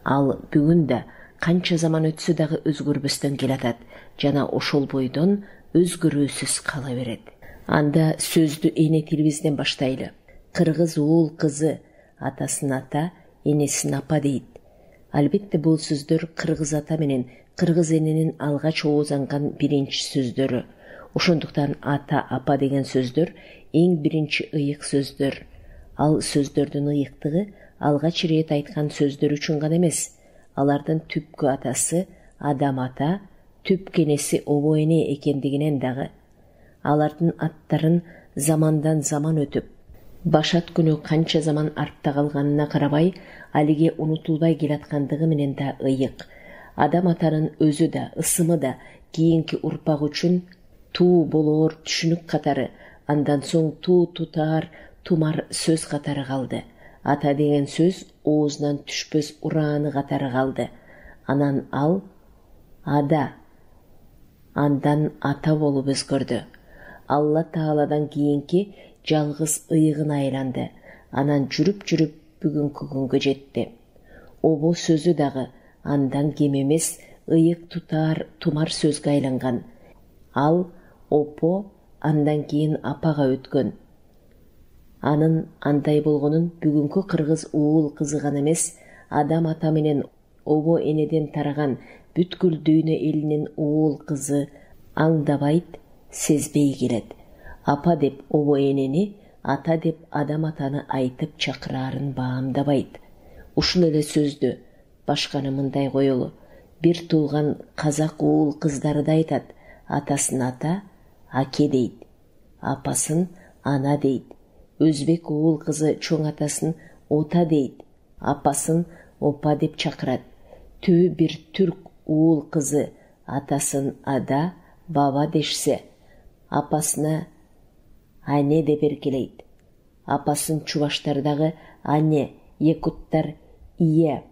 Ал бүгүн да канча заман өтсө дагы өзгөрбөстөн келатат жана ошол бойдон өзгөрүүсүз кала берет. Анда сөздү эне тилибизден баштайлы. Кыргыз уул кызы атасын ата, энесин апа дейт. Албетте бул сөздөр кыргыз ата менен кыргыз эненин алгач оозанган биринчи сөздөрү. Ошондуктан ата, апа деген сөздөр эң биринчи ыйык сөздөр. Ал сөздөрдүн ыйыктыгы алгач ирет айткан сөздөр үчүн гана эмес, алардын түпкү атасы адам ата, түпкү энеси обо эне экендигинен дагы. Алардын аттарын замандан заман өтүп, башат күнү канча заман артта калганына карабай, алиге унутулбай келаткандыгы менен да ыйык. Адам атанын өзү да, ысымы да кийинки урпак үчүн туу болоор түшүнүк катары, андан соң туу тутаар, тумар сөз катары калды. Ата деген сөз оозунан түшпөс урааны катары калды. Анан ал ада, андан ата болуп өзгөрдү. Алла Тааладан кийинки жалгыз ыйыгына айланды. Анан жүрүп бүгүнкү күнгө жетти. Обо сөзү дагы андан кем эмес, ыйык тутаар, тумар сөзгө айланган. Ал опо, андан кийин апага өткөн. Анын андай болгонун бүгүнкү кыргыз уул кызы гана эмес, адам ата менен обо энеден тараган бүткүл дүйнө элинин уул кызы аңдабайт, сезбей келет. Апа деп обо энени, ата деп адам атаны айтып чакырарын баамдабайт. Ушул эле сөздү башканы мындай коелу. Бир туулган казак уул кыздары да айтат. Атасын ата, аке дейт. Апасын ана дейт. Өзбек уул кызы чоң атасын ота дейт. Апасын опа деп чакырат. Түбү бир түрк уул кызы атасын ада, баба дешсе, апасына ане деп эркелейт. Апасын чубаштардагы ане, якуттар ие,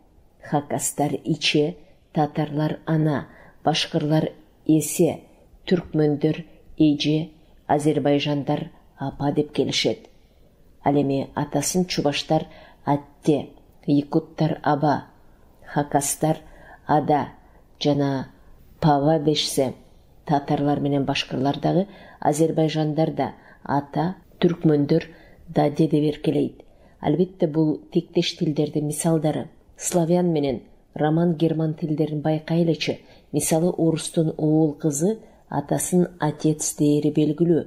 хакастар иче, татарлар ана, башкырлар эсе, түркмөндөр эже, азербайжандар апа деп келишет. Ал эми атасын чубаштар атте, якуттар аба, хакастар ада жана пава дешсе, татарлар менен башкырлардагы азербайжандар да ата, түркмөндөр даде деп эркелейт. Албетте бул тектеш тилдердин мисалдары. Славян менен роман герман тилдерин байкайлычы. Мисалы орустун уул кызы атасын отец дээри белгилүү.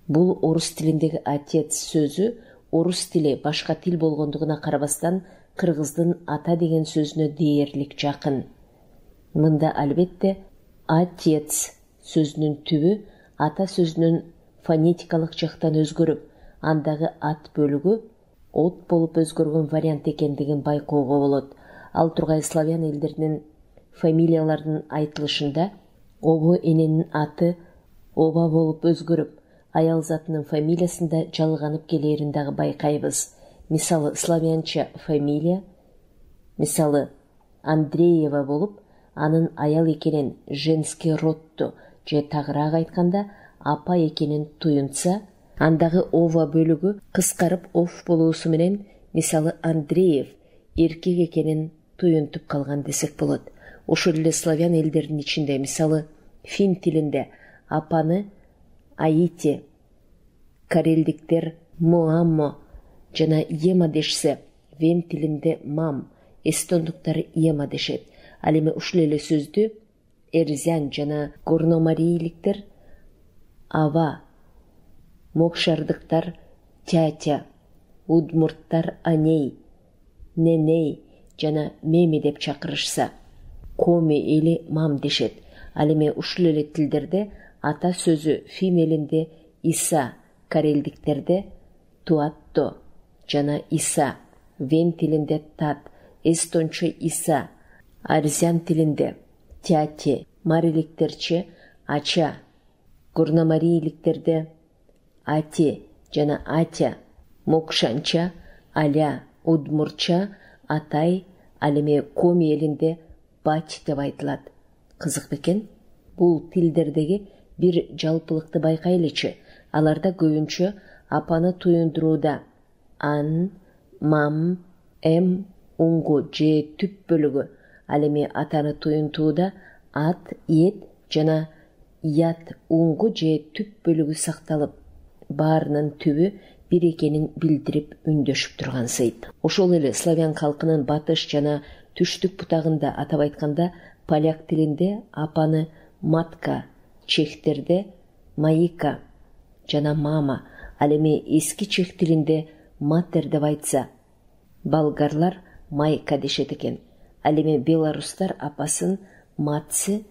Бул орус тилиндеги отец сөзү орус тили башка тил болгондугуна карабастан кыргыздын ата деген сөзүнө дээрлик жакын. Мында албетте отец сөзүнүн түбү ата сөзүнүн фонетикалык жактан өзгөрүп, андагы ат бөлүгү от болуп өзгөргөн вариант экендигин байкоого болот. Ал тургай славян элдеринин фамилиялардын айтылышында обо эненин аты оба болуп өзгөрүп, аял затынын фамилиясында жалганып келээрин дагы байкайбыз. Мисалы славянча фамилия, мисалы Андреева болуп, анын аял экенин женский родту же тагыраак айтканда апа экенин туюнса, андагы ова бөлүгү кыскарып оф болуусу менен мисалы Андреев эркек экенин туюнтуп калган десек болот. Ошол эле славян элдеринин ичинде мисалы фин тилинде апаны Аити, карелдиктер Моаммо жана Ема дешсе, вен тилинде мам, эстондуктар Ема дешет. Ал эми ушул эле сөздү эрзян жана горномарийликтер ава, мокшардыктар тятя, удмурттар аней, неней жана меми деп чакырышса, коми или мам дешет. Ал эми ушул эле тилдерде ата сөзү фин элинде иса, карелдиктерде туатто жана иса, вен тилинде тат, эстончо иса, арзян тилинде тяте, мариликтерче ача, горномарийликтерде ате жана атя, мокшанча аля, удмурча атай, ал эми коми элинде бать деп айтылат. Кызык бекен? Бул тилдердеги бир жалпылыкты байкайлычы. Аларда көбүнчө апаны туюндурууда ан, мам, эм, уңгу же түп бөлүгү, ал эми атаны туюнтууда ат, ет жана ят, уңгу же түп бөлүгү сакталып, баарынын түбү бир экенин билдирип үндөшүп тургансыйт. Ошол эле славян калкынын батыш жана түштүк бутагында, атап айтканда поляк тилинде апаны матка, чехтерде маика жана мама, ал эми эски чех тилинде матер деп айтса, болгарлар майка дешет экен. Ал эми белорустар апасын матсы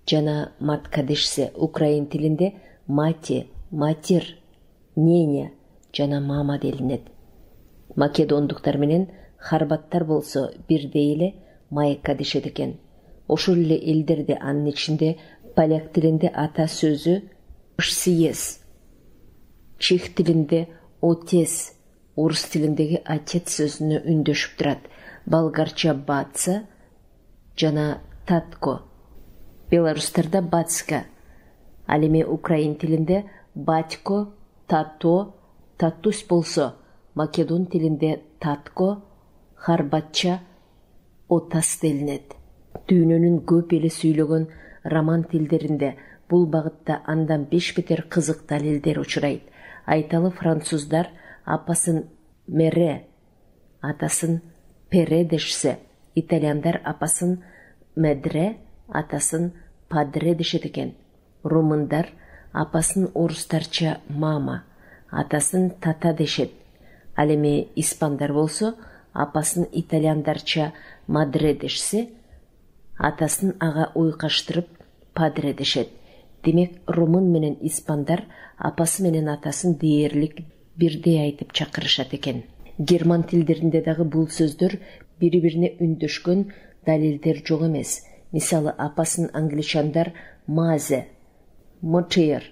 жана матка дешсе, украин тилинде мати, матир, неня жана мама делинет. Македондуктар менен хорваттар болсо бирдей эле майка дешет экен. Ошол эле элдерде анын ичинде поляк тилинде ата сөзү съез, чех тилинде отец, орус тилиндеги отец сөзүнө үндөшүп турат. Болгарча баца жана татко, белорустарда бацка, ал эми украин тилинде батько, тато, татусь болсо македон тилинде татко, хорватча отас делинет. Дүйнөнүн көп эли сүйлөгөн роман тилдеринде бул багытта андан 5 бетер кызык далилдер учурайт. Айталы француздар апасын мере, атасын пере дешсе, итальяндар апасын медре, атасын падре дешет экен. Румындар апасын орустарча мама, атасын тата дешет. Ал эми испандар болсо апасын итальяндарча мадре дешсе, атасын ага уйкаштырып падре дешет. Демек румын менен испандар апасы менен атасын дээрлик бирдей айтып чакырышат экен. Герман тилдеринде дагы бул сөздөр бири-бирине үндөшкөн далилдер жок эмес. Мисалы апасын англичандар мазе, мотер,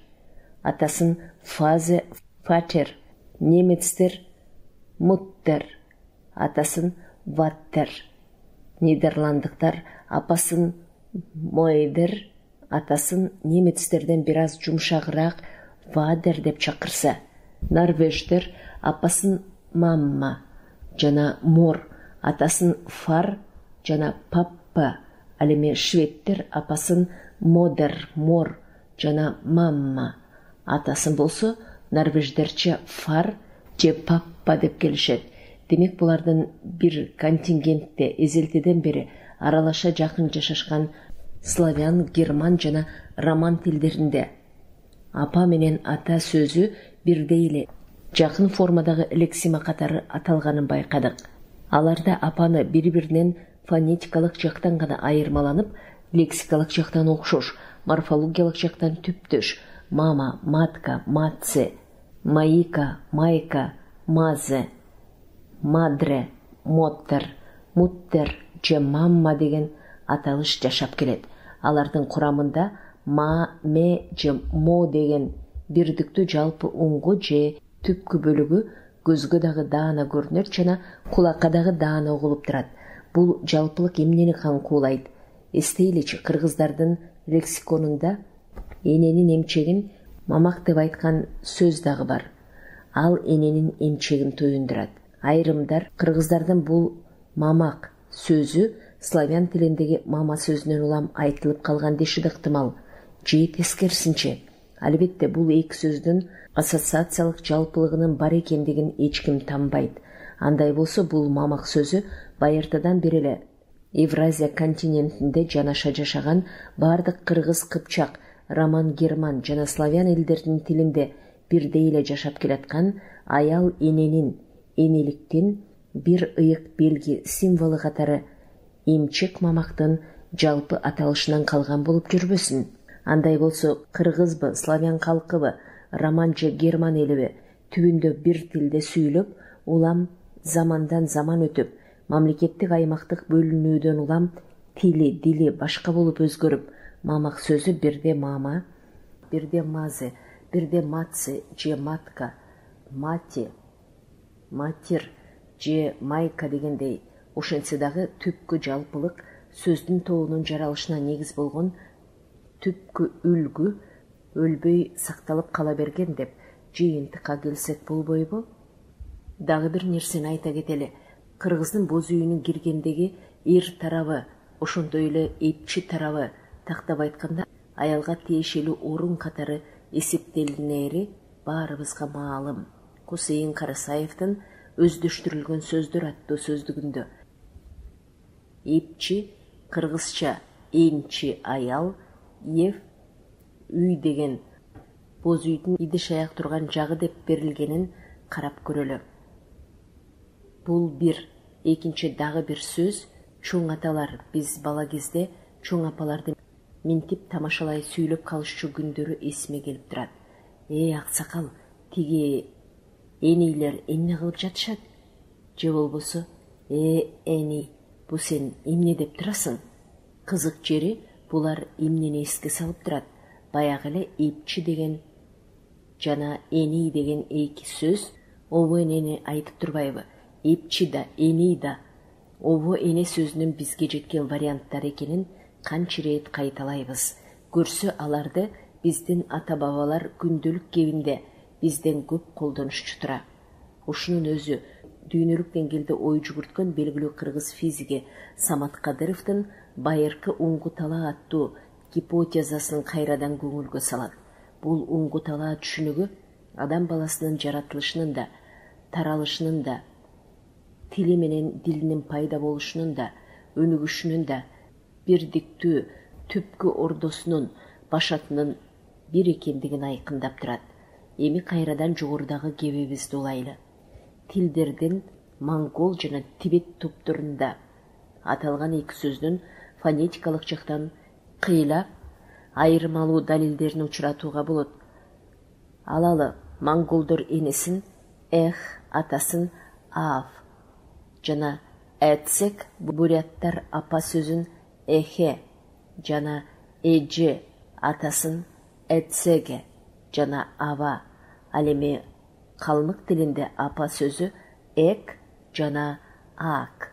атасын фазе, фатер, немецтер муттер, атасын ваттер, нидерландыктар апасын мойдер, атасын немецтерден бир аз жумшагыраак вадер деп чакырса, норвеждер апасын мамма жана мор, атасын фар жана паппа. Ал эми шведтер апасын модер, мор жана мамма, атасын болсо норвеждерче фар же паппа деп келишет. Демек булардын бир контингентте эзелтеден бери аралаша жакын жашашкан славян, герман жана роман тилдеринде апа менен ата сөзү бирдей эле жакын формадагы лексима катары аталганын байкадык. Аларда апаны бири-биринен фонетикалык жактан гана айырмаланып, лексикалык жактан окшош, морфологиялык жактан түптөш: мама, матка, матце, маика, майка, мазе, мадре, моттер, муттер же мамма деген аталыш жашап келет. Алардын курамында ма, ме же мо деген бирдиктүү жалпы уңгу же түпкү бөлүгү көзгө дагы даана көрүнөт жана кулакка дагы даана угулуп турат. Бул жалпылык эмнени каңкуулайт? Эстейличи, кыргыздардын лексиконунда эненин эмчегин мамак деп айткан сөз дагы бар. Ал эненин эмчегин туюндурат. Айрымдар кыргыздардын бул мамак сөзү славян тилиндеги мама сөзүнөн улам айтылып калган деши ыктымал. Же тескерисинче. Албетте бул эки сөздүн ассоциациялык жалпылыгынын бар экендигин эч ким танбайт. Андай болсо бул мамак сөзү байыртадан бери эле Евразия континентинде жанаша жашаган бардык кыргыз, кыпчак, роман, герман жана славян элдеринин тилинде бирдей эле жашап келаткан аял эненин, энеликтин бир ыйык белги, символу катары эмчек мамактын жалпы аталышынан калган болуп жүрбөсүн. Андай болсо кыргызбы, славян калкыбы, роман же герман элиби түбүндө бир тилде сүйлөп, улам замандан заман өтүп, мамлекеттик аймактык бөлүнүүдөн улам тили, дили башка болуп өзгөрүп, мамак сөзү бирде мама, бирде мазе, бирде матсе же матка, мати, матир же майка дегендей ошентсе дагы түпкү жалпылык сөздүн тобунун жаралышына негиз болгон түпкү үлгү өлбөй сакталып кала берген деп жыйынтыкка келсек болбойбу? Дагы бир нерсени айта кетели. Кыргыздын боз үйүнүн киргендеги эр тарабы, ошондой эле эпчи тарабы тактап айтканда аялга тиешелүү орун катары эсептелинери баарыбызга маалым. Кусейин Карасаевдин өздөштүрүлгөн сөздөр аттуу сөздүгүндө эпчи кыргызча энчи аял, ев үй деген боз үйдүн идиш аяк турган жагы деп берилгенин карап көрөлү. Бул бир. Экинчи дагы бир сөз: чоң аталар биз бала кезде чоң апаларды минтип тамашалай сүйлөп калышчу күндөрү эсиме келип турат. Аксакал, тиги энейлер эмне кылып жатышат? Же болбосо, эни, бу сен эмне деп турасың? Кызык жери булар эмнени эске салып турат? Баягы эле эпчи деген жана эни деген эки сөз обо энени айтып турбайбы? Эпчи да, эни да обо эне сөзүнүн бизге жеткен варианттары экенин канча рет кайталайбыз. Көрсө аларды биздин ата-бабалар күндөлүк кебинде бизден көп колдонушчу тура. Ушунун өзү дүйнөлүк деңгээлде ой жүгүрткөн белгилүү кыргыз физиги Самат Кадыровдун байыркы уңгу талаа аттуу гипотезасын кайрадан көңүлгө салат. Бул уңгу талаа түшүнүгү адам баласынын жаратылышынын да, таралышынын да, тили менен дилинин пайда болушунун да, өнүгүшүнүн да бирдиктүү түпкү ордосунун башатынын бир экендигин айкындап турат. эми кайрадан жогорудагы кебебизди улайлы. Тилдердин монгол жана тибет топторунда аталган эки сөздүн фонетикалык жактан кыйла айырмалуу далилдерин учуратууга болот. Алалы монголдор энесин эх, атасын ав жана этсек, буряттар апа сөзүн эхе жана эже, атасын этсеге жана ава. Ал эми калмык тилинде апа сөзү эк жана ак,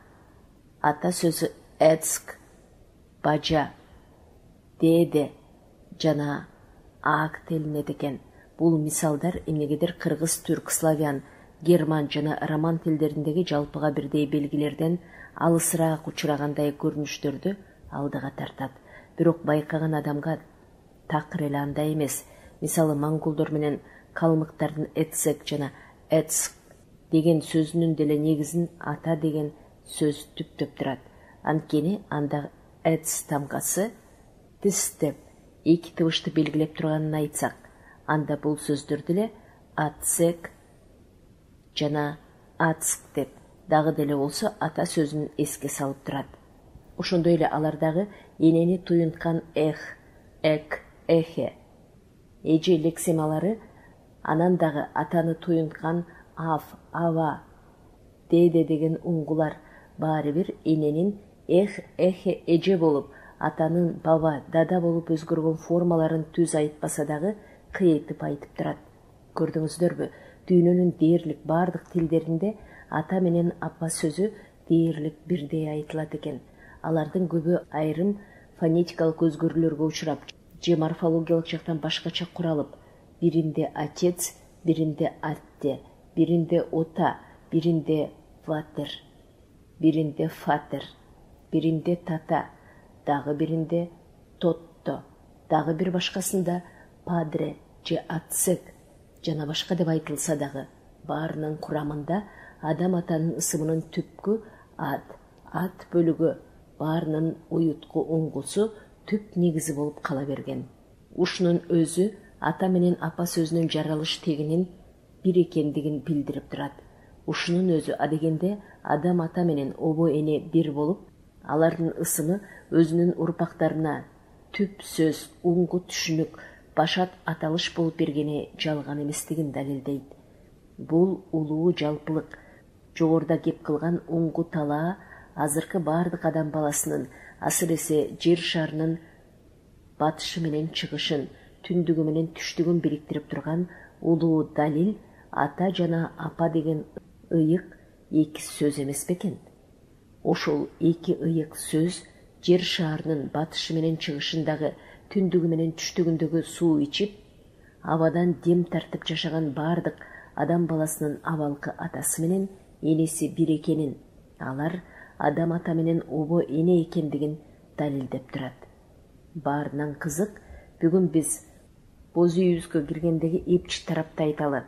ата сөзү эцк, бажа, деде жана ак делинет экен. Бул мисалдар эмнегедир кыргыз, түрк, славян, герман жана роман тилдериндеги жалпыга бирдей белгилерден алысыраак учурагандай көрүнүштөрдү алдыга тартат. Бирок байкаган адамга такыр эле андай эмес. Мисалы монголдор менен калмыктардын этсек жана эцк деген сөзүнүн деле негизин ата деген сөз түптөп турат. Анткени анда эц тамгасы тис деп эки табышты белгилеп турганын айтсак, анда бул сөздөр деле атсек жана ацк деп дагы деле болсо ата сөзүн эске салып турат. Ошондой эле алар дагы энени туюнткан эх, эк, эхе, эже лексемалары, анан дагы атаны туюнткан ав, ава, деде деген уңгулар баары бир эненин эх, эхе, эже болуп, атанын баба, дада болуп өзгөргөн формаларын түз айтпаса дагы кыйытып айтып турат. Көрдүңүздөрбү? Дүйнөнүн дээрлик бардык тилдеринде ата менен апа сөзү дээрлик бирдей айтылат экен. Алардын көбү айрым фонетикалык өзгөрүүлөргө учурап же морфологиялык жактан башкача куралып, биринде отец, биринде атте, биринде ота, биринде ватер, биринде фатер, биринде тата, дагы биринде тотто, дагы бир башкасында падре же атсек жана башка деп айтылса дагы, баарынын курамында адам атанын ысымынын түпкү ат бөлүгү, баарынын уютку уңгусу түп негизи болуп кала берген. Ушунун өзү ата менен апа сөзүнүн жаралыш тегинин бир экендигин билдирип турат. Ушунун өзү адегенде адам ата менен обо эне бир болуп, алардын ысымы өзүнүн урпактарына түп сөз, уңгу түшүнүк, башат аталыш болуп бергени жалган эместигин далилдейт. Бул улуу жалпылык, жогоруда кеп кылган уңгу талаа азыркы бардык адам баласынын, асыресе жер шарынын батышы менен чыгышын, түндүгү менен түштүгүн бириктирип турган улуу далил ата жана апа деген ыйык эки сөз эмес бекен. Ошол эки ыйык сөз жер шарынын батышы менен чыгышындагы, түндүгү менен түштүгүндөгү суу ичип, абадан дем тартып жашаган бардык адам баласынын абалкы атасы менен энеси бир экенин, алар адам ата менен обо эне экендигин далилдеп турат. Баарынан кызык, бүгүн биз боз үйүбүзгө киргендеги эпчи тарапты айталы.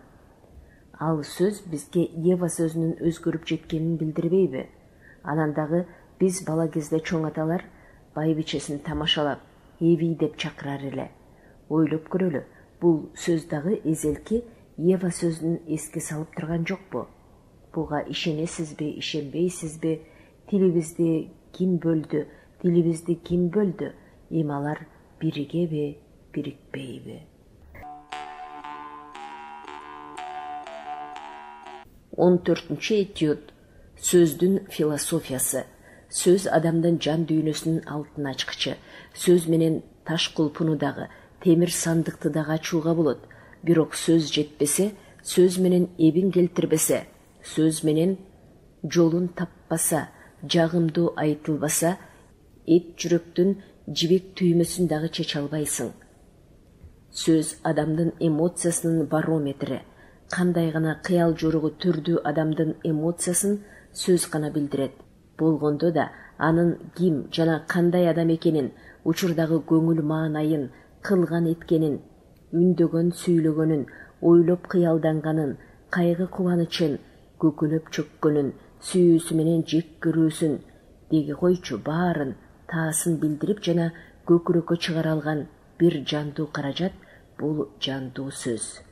Ал сөз бизге Ева сөзүнүн өзгөрүп жеткенин билдирбейби? Анан дагы биз бала кезде чоң аталар байбичесин тамашалап, Еви деп чакырар эле. Ойлоп көрөлү, бул сөз дагы эзелки Ева сөзүнүн эске салып турган жокпу? Буга ишенесизби, ишенбейсизби? Тилибизди ким бөлдү? Тилибизди ким бөлдү? Эми алар биригеби, бирикпейби? 14-чү этюд. Сөздүн философиясы. Сөз адамдын жан дүйнөсүнүн алтын ачкычы. Сөз менен таш кулпуну дагы, темир сандыкты дагы ачууга болот. Бирок сөз жетпесе, сөз менен эбин келтирбесе, сөз менен жолун таппаса, жагымдуу айтылбаса, эт жүрөктүн жибек түймөсүн дагы чече албайсың. Сөз адамдын эмоциясынын барометри. Кандай гана кыял жоругу түрдүү адамдын эмоциясын сөз гана билдирет. Болгондо да анын ким жана кандай адам экенин, учурдагы көңүл маанайын, кылган эткенин, үндөгөн сүйлөгөнүн, ойлоп кыялданганын, кайгы кубанычын, көкөлөп чөккөнүн, сүйүүсү менен жек көрүүсүн, деги койчу баарын таасын билдирип жана көкүрөккө чыгара алган бир жандуу каражат — бул жандуу сөз.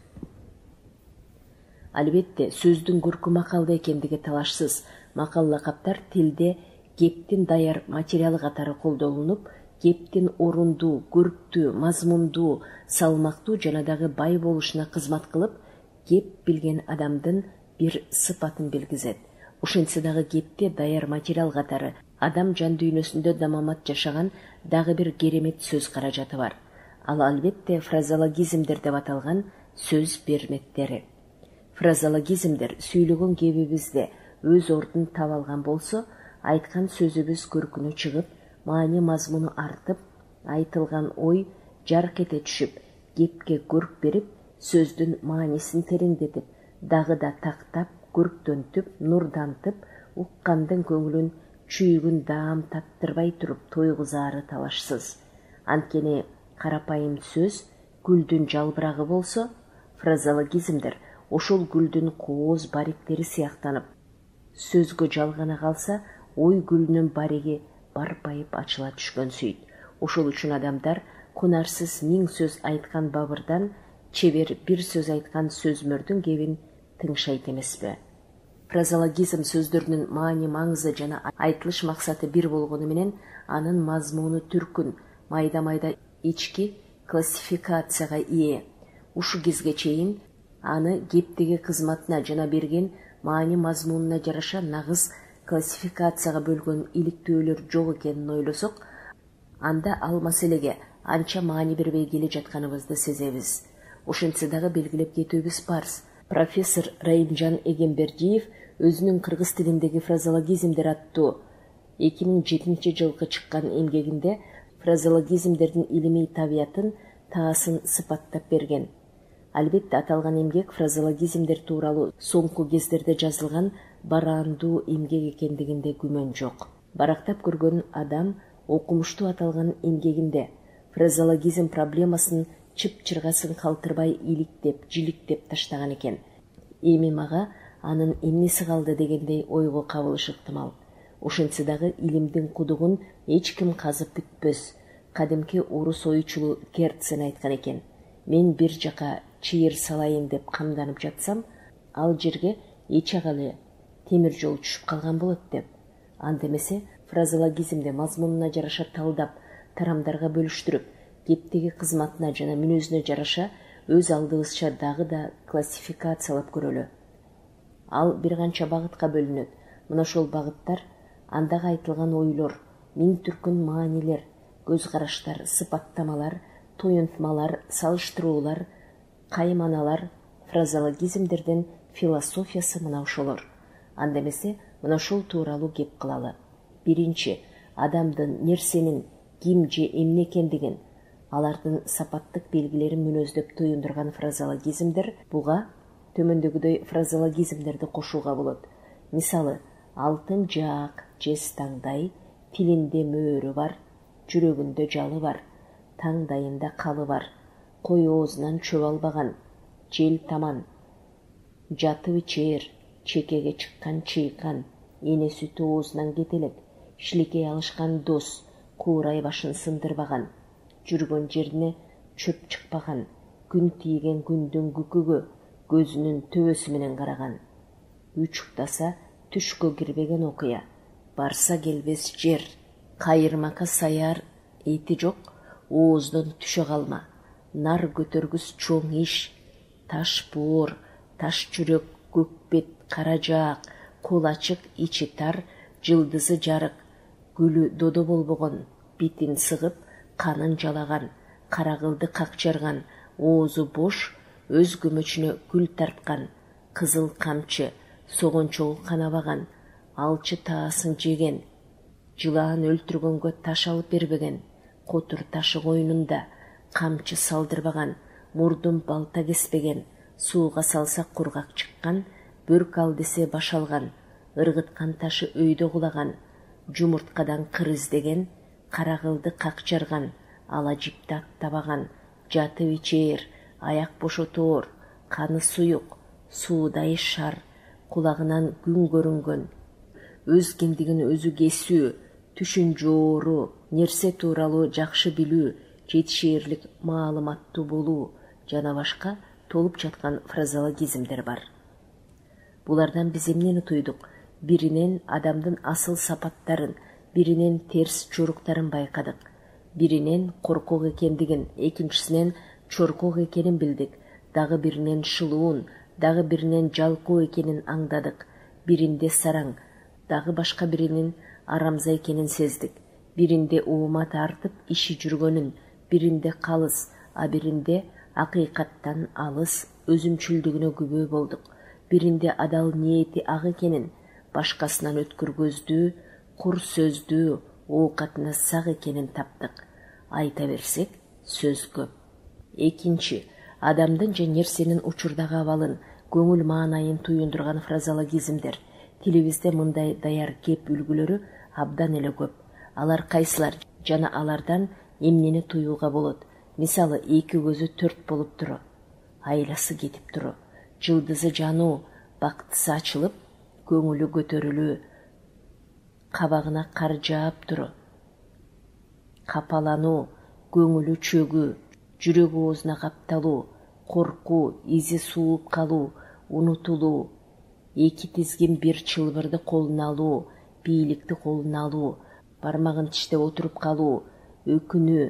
Албетте, сөздүн көркү макалда экендиги талашсыз. Макал лакаптар тилде кептин даяр материалы катары колдонулуп, кептин орундуу, көрктүү, мазмундуу, салмактуу жана дагы бай болушуна кызмат кылып, кеп билген адамдын бир сыпатын билгизет. Ошентсе дагы кепте даяр материал катары адам жан дүйнөсүндө дамамат жашаган дагы бир керемет сөз каражаты бар. Ал албетте фразеологизмдер деп аталган сөз бермектери. Фразеологизмдер сүйлөгөн кебибизде өз ордун таба алган болсо, айткан сөзүбүз көркүнө чыгып, маани мазмуну артып, айтылган ой жарк эте түшүп, кепке көрк берип, сөздүн маанисин тереңдетип, дагы да тактап, көрктөнтүп, нурдантып, уккандын көңүлүн чүйүгүн даам таттырбай туруп тойгузаары талашсыз. Анткени карапайым сөз гүлдүн жалбырагы болсо, фразеологизмдер ошол гүлдүн кооз бариктери сыяктанып, сөзгө жалгана калса, ой гүлүнүн бариги барпайып ачыла түшкөнсүйт. Ошол үчүн адамдар кунарсыз 1000 сөз айткан бабырдан чебер бир сөз айткан сөзмөрдүн кебин тыңшайт эмеспи? Фразеологизм сөздөрүнүн маани маңызы жана айтылыш максаты бир болгону менен, анын мазмуну түркүн, майда-майда ички классификацияга ээ. Ушу кезге чейин аны кептеги кызматына жана берген маани мазмунуна жараша нагыз классификацияга бөлгөн иликтөөлөр жок экенин ойлосок, анда ал маселеге анча маани бербей келе жатканыбызды сезебиз. Ошентсе дагы белгилеп кетүүбүз парз. Профессор Райымжан Эгембердиев өзүнүн кыргыз тилиндеги фразеологизмдер аттуу 2007 жылкы чыккан эмгегинде фразеологизмдердин илимий табиятын таасын сыпаттап берген. Албетте аталган эмгек фразеологизмдер тууралуу соңку кездерде жазылган бараандуу эмгек экендигинде күмөн жок. Барактап көргөн адам окумуштуу аталган эмгегинде фразеологизм проблемасын чып-чыргасын калтырбай иликтеп, жиликтеп таштаган экен. Эми мага анын эмнеси калды дегендей ойго кабылыш ыктымал. Ошентсе дагы илимдин кудугун эч ким казып бүтпөс. Кадимки орус ойчулу Герцен айткан экен: мен бир жака чыйыр салайын деп камданып жатсам, ал жерге эч агалы темир жол түшүп калган болот деп. Анда эмесе фразеологизмди мазмунуна жараша талдап, тарамдарга бөлүштүрүп, кептеги кызматына жана мүнөзүнө жараша өз алдыбызча дагы да классификациялап көрөлү. Ал бир канча багытка бөлүнөт. Мына ошол багыттар андагы айтылган ойлор, миң түркүн маанилер, көз караштар, сыпаттамалар, тоюнтмалар, салыштыруулар, кайманалар. Фразеологизмдердин философиясы мына ошолор. Анда эмесе мына ошол тууралуу кеп кылалы. Биринчи, адамдын, нерсенин ким же эмне экендигин, алардын сапаттык белгилерин мүнөздөп туюндурган фразеологизмдер. Буга төмөндөгүдөй фразеологизмдерди кошууга болот. Мисалы, алтын жаак, жез таңдай, тилинде мөөрү бар, жүрөгүндө жалы бар, таңдайында калы бар, кой оозунан чөп албаган, жел таман, жатып ичээр, чекеге чыккан чыйкан, эне сүтү оозунан кетелек, шилекей алышкан дос, куурай башын сындырбаган, жүргөн жерине чөп чыкпаган, күн тийген күндүн күкүгө көзүнүн төбөсү менен караган, үч уктаса түшкө кирбеген окуя, барса келбес жер, кайырмакка саяр эти жок, оозунан түшө калма, нар көтөргүс чоң иш, таш боор, таш жүрөк, көк бет, кара жаак, кол ачык, ичи тар, жылдызы жарык, гүлү додо болбогон, битин сыгып, канын жалаган, кара кылды какчарган, оозу бош, өз көмөчүнө гүл тарткан, кызыл камчы, согончогу канабаган, алчы таасын жеген, жылаан өлтүргөнгө таш алып бербеген, котур ташы койнунда, камчы салдырбаган, мурдун балта кеспеген, сууга салса кургак чыккан, бөрк ал десе баш алган, ыргыткан ташы өйдө кулаган, жумурткадан кыр издеген, кара кылды какчарган, ала жипти аттабаган, жатып ичээр, аяк бошотоор, каны суюк, суудай шар, кулагынан күн көрүнгөн, өз кимдигин өзү кесүү, түшүн жоору, нерсе тууралуу жакшы билүү, жетишээрлик маалыматтуу болуу жана башка толуп жаткан фразеологизмдер бар. Булардан биз эмнени туйдук? Биринен адамдын асыл сапаттарын, биринен терс жоруктарын байкадык. Биринен коркок экендигин, экинчисинен чоркок экенин билдик. Дагы биринен шылуун, дагы биринен жалкоо экенин аңдадык. Биринде сараң, дагы башка биринин арамза экенин сездик. Биринде уума тартып иши жүргөнүн, биринде калыс, а биринде акыйкаттан алыс өзүмчүлдүгүнө күбө болдук. Биринде адал ниети ак экенин, башкасынан өткүр көздүү, кур сөздүү, оокатына сак экенин таптык. Айта берсек, сөз көп. Экинчи, адамдын же нерсенин учурдагы абалын, көңүл маанайын туюндурган фразологизмдер. Тилибизде мындай даяр кеп үлгүлөрү абдан эле көп. Алар кайсылар жана алардан эмнени туюуга болот? Мисалы, эки көзү төрт болуп туру, айласы кетип туру, жылдызы жануу, бактысы ачылып, көңүлү көтөрүлүү, кабагына кар жаап туру, капалануу, көңүлү чөгүү, жүрөгү оозуна капталуу, коркуу, изи сууп калуу, унутулуу, эки тизгин бир чылбырды колуна алуу, бийликти колуна алуу, бармагын тиштеп отуруп калуу, өкүнүү,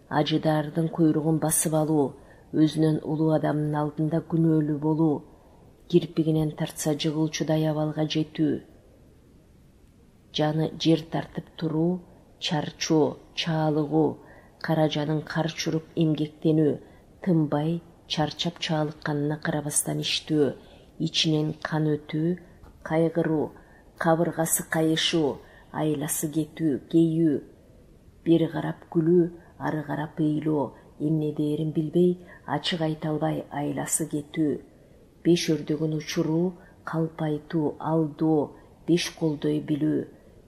ажыдаардын куйругун басып алуу, өзүнөн улуу адамдын алдында күнөөлүү болуу, кирпигинен тартса жыгылчудай абалга жетүү, жаны жер тартып туруу, чарчоо, чаалыгуу, кара жанын кар чуруп эмгектенүү, тынбай, чарчап чаалыкканына карабастан иштөө, ичинен кан өтүү, кайгыруу, кабыргасы кайышуу, айласы кетүү, кейүү, бери карап күлүү, ары карап ыйлоо, эмне дээрин билбей, ачык айта албай айласы кетүү, беш өрдөгүн учуруу, калпайтуу, алдоо, беш колдой билүү,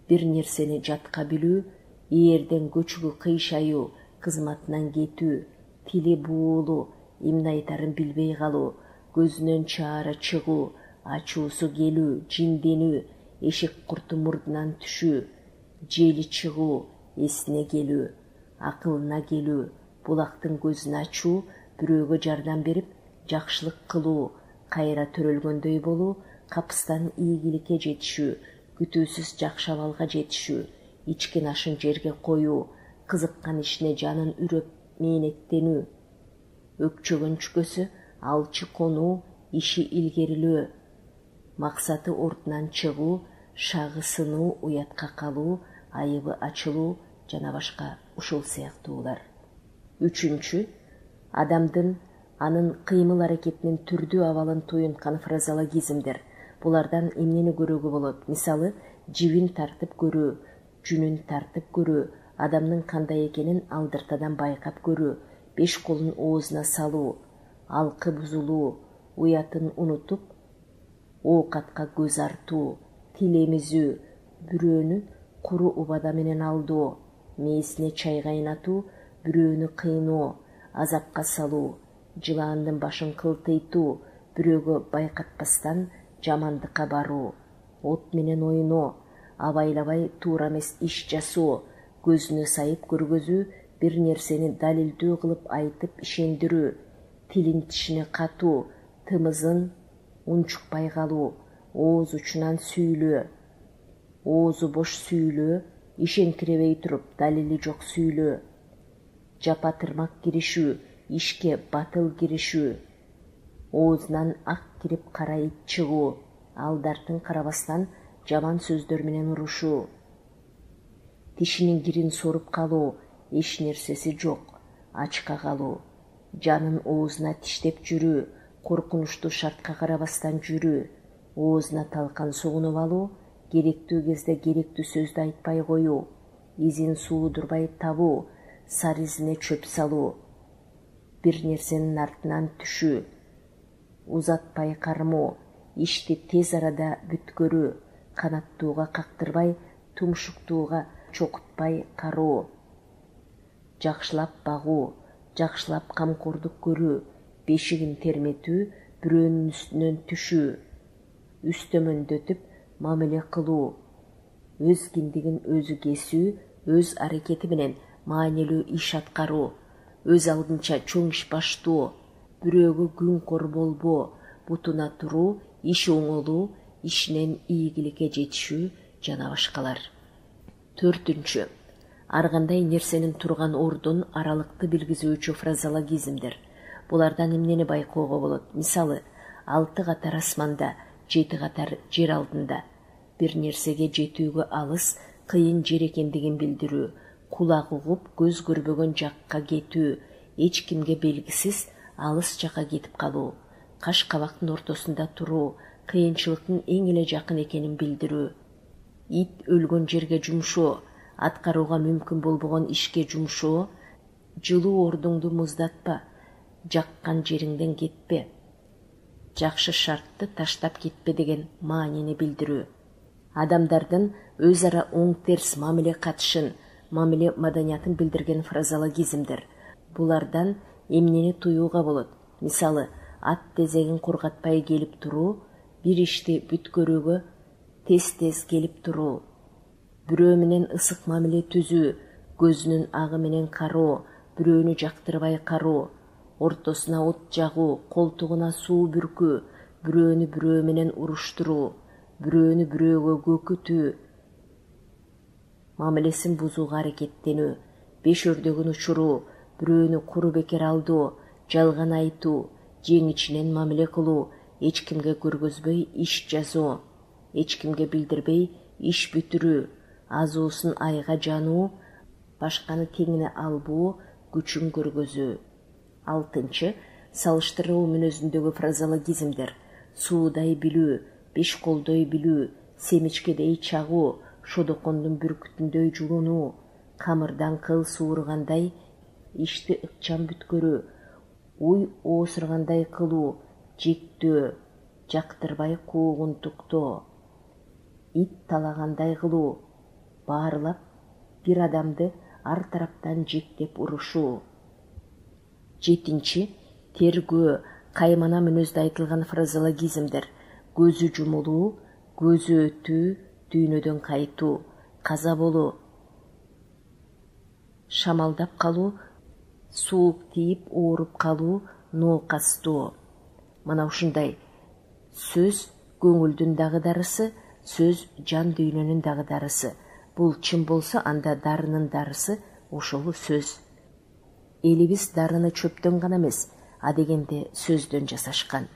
бир нерсени жатка билүү, ээрден көчүгү кыйшаюу, кызматынан кетүү, тили буулуу, эмне айтарын билбей калуу, көзүнөн чаара чыгуу, ачуусу келүү, жинденүү, эшек курту мурдунан түшүү, жели чыгуу, эсине келүү, акылына келүү, булактын көзүн ачуу, бирөөгө жардам берип, жакшылык кылуу, кайра төрөлгөндөй болуу, капыстан ийгиликке жетишүү, күтүүсүз жакшы абалга жетишүү, ичкен ашын жерге коюу, кызыккан ишине жанын үрөп мээнеттенүү, өкчөгөн чүкөсү алчы конуу, иши илгерилөө, максаты ордунан чыгуу, шагы сынуу, уятка калуу, айыбы ачылуу жана башка ушул сыяктуулар. Үчүнчү, адамдын анын кыймыл аракетинин түрдүү абалын туюнткан фразологизмдер. Булардан эмнени көрүүгө болот? Мисалы, жибин тартып көрүү, жүнүн тартып көрүү, адамдын кандай экенин алдыртадан байкап көрүү, беш колун оозуна салуу, алкы бузулуу, уятын унутуп, оокатка көз артуу, тил эмизүү, бирөөнү куру убада менен алдоо, мээсине чай кайнатуу, бирөөнү кыйноо, азапка салуу, жылаандын башын кылтыйтуу, бирөөгө байкатпастан жамандыкка баруу, от менен ойноо, абайлабай туура эмес иш жасоо, көзүнө сайып көргөзүү, бир нерсени далилдүү кылып айтып ишендирүү, тилин тишине катуу, тымызын унчукпай калуу, ооз учунан сүйлөө, оозу бош сүйлөө, ишентиребей туруп далили жок сүйлөө, жапа тырмак киришүү, ишке батыл киришүү, оозунан ак кирип кара ит чыгуу, алдартын карабастан жаман сөздөр менен урушуу, тишинин кирин соруп калуу, эч нерсеси жок, ачка калуу, жанын оозуна тиштеп жүрүү, коркунучтуу шартка карабастан жүрүү, оозуна талкан сугунуп алуу, керектүү кезде керектүү сөздү айтпай коюу, изин суудурбай табуу, сар изине чөп салуу, бир нерсенин артынан түшүү, узатпай кармоо, ишти тез арада бүткөрүү, канаттууга кактырбай, тумшуктууга чокутпай кароо, жакшылап багуу, жакшылап камкордук көрүү, бешигин терметүү, бирөөнүн үстүнөн түшүү, үстөмөндөтүп мамиле кылуу, өз киндигин өзү кесүү, өз аракети менен маанилүү иш аткаруу, өз алдынча чоң иш баштоо, бирөөгө күңкор болбоо, бутуна туруу, иш оңолуу, ишинен ийгиликке жетишүү жана башкалар. 4. Ар кандай нерсенин турган ордун аралыкты билгизүүчү фразеологизмдер. Булардан эмнени байкоого болот? Мисалы, 6 катар асманда, 7 катар жер алдында. Бир нерсеге жетүүгө алыс, кыйын жер экендигин билдирүү, кулак угуп, көз көрбөгөн жакка кетүү, эч кимге белгисиз алыс жакка кетип калуу, каш кабактын ортосунда туруу, кыйынчылыктын эң эле жакын экенин билдирүү. Ит өлгөн жерге жумшоо, аткарууга мүмкүн болбогон ишке жумшоо, жылуу ордуңду муздатпа, жаккан жериңден кетпе, жакшы шартты таштап кетпе деген маанини билдирүү. Адамдардын өз ара оң терс мамиле катышын, мамиле маданиятын билдирген фразеологизмдер. Булардан эмнени туюуга болот? Мисалы, ат тезегин кургатпай келип туруу, бир ишти бүткөрүүгө тез келип туруу, бирөө менен ысык мамиле түзүү, көзүнүн агы менен кароо, бирөөнү жактырбай кароо, ортосуна от жагуу, колтугуна суу бүркүү, бирөөнү бирөө менен уруштуруу, бирөөнү бирөөгө көкүтүү, мамилесин бузууга аракеттенүү, 5 өрдөгүн учуруу, бирөөнү куру бекер алдоо, жалган айтуу, жеңичинен мамиле кылуу, эч кимге көргөзбөй иш жазуу, эч кимге билдирбей иш бүтүрүү, азуусун айга жануу, башканы теңине албоо, күчүн көргөзүү. 6. Салыштыруу мүнөзүндөгү фразеологизмдер. Суудай билүү, 5 колдой билүү, семичкедей чагуу, шодокондун бүркүтүндөй жулунуу, камырдан кыл суургандай ишти ыкчам бүткөрүү, уй оосургандай кылуу, жектөө, жактырбай куугунтуктоо, ит талагандай кылуу, баарлап бир адамды ар тараптан жектеп урушуу. 7. Тергөө, каймана мүнөздө айтылган фразеологизмдер. Көзү жумулуу, көзү өтүү, дүйнөдөн кайтуу, каза болуу, шамалдап калуу, суук тийип ооруп калуу, ноокастоо. Мына ушундай. Сөз көңүлдүн дагы дарысы, сөз жан дүйнөнүн дагы дарысы. Бул чын болсо, анда дарынын дарысы ошол сөз. Элибиз дарыны чөптөн гана эмес, адегенде сөздөн жасашкан.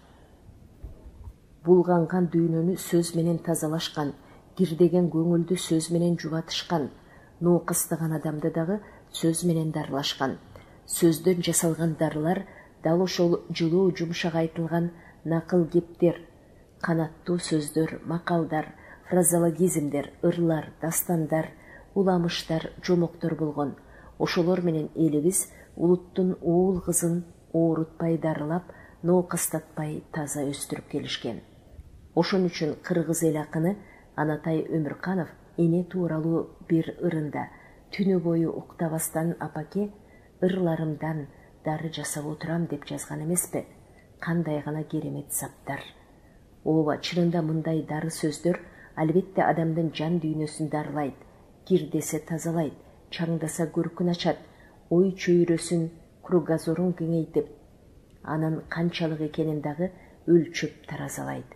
Булганган дүйнөнү сөз менен тазалашкан, кирдеген көңүлдү сөз менен жубатышкан, ноокастаган адамды дагы сөз менен дарылашкан. Сөздөн жасалган дарылар дал ошол жылуу жумшак айтылган накыл кептер, канаттуу сөздөр, макалдар, фразеологизмдер, ырлар, дастандар, уламыштар, жомоктор болгон. Ошолор менен элибиз улуттун уул кызын оорутпай дарылап, ноокастатпай таза өстүрүп келишкен. Ошон үчүн кыргыз эл акыны Анатай Өмүрканов эне тууралуу бир ырында түнү бою уктабастан апаке ырларымдан дары жасап отурам деп жазган эмеспи? Кандай гана керемет саптар. Ооба, чынында мындай дары сөздөр албетте адамдын жан дүйнөсүн дарылайт, кирдесе тазалайт, чаңдаса көркүн ачат, ой чөйрөсүн, кругозорун кеңейтип, анын канчалык экенин дагы өлчөп таразалайт.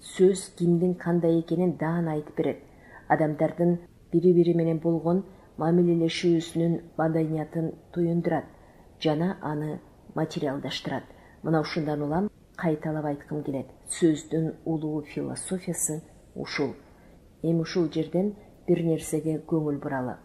Сөз кимдин кандай экенин даан айтып берет. Адамдардын бири-бири менен болгон мамилелешүүсүнүн маданиятын туюндурат жана аны материалдаштырат. Мына ушундан улам кайталап айткым келет. Сөздүн улуу философиясы ушул. Эми ушул жерден бир нерсеге көңүл буралы.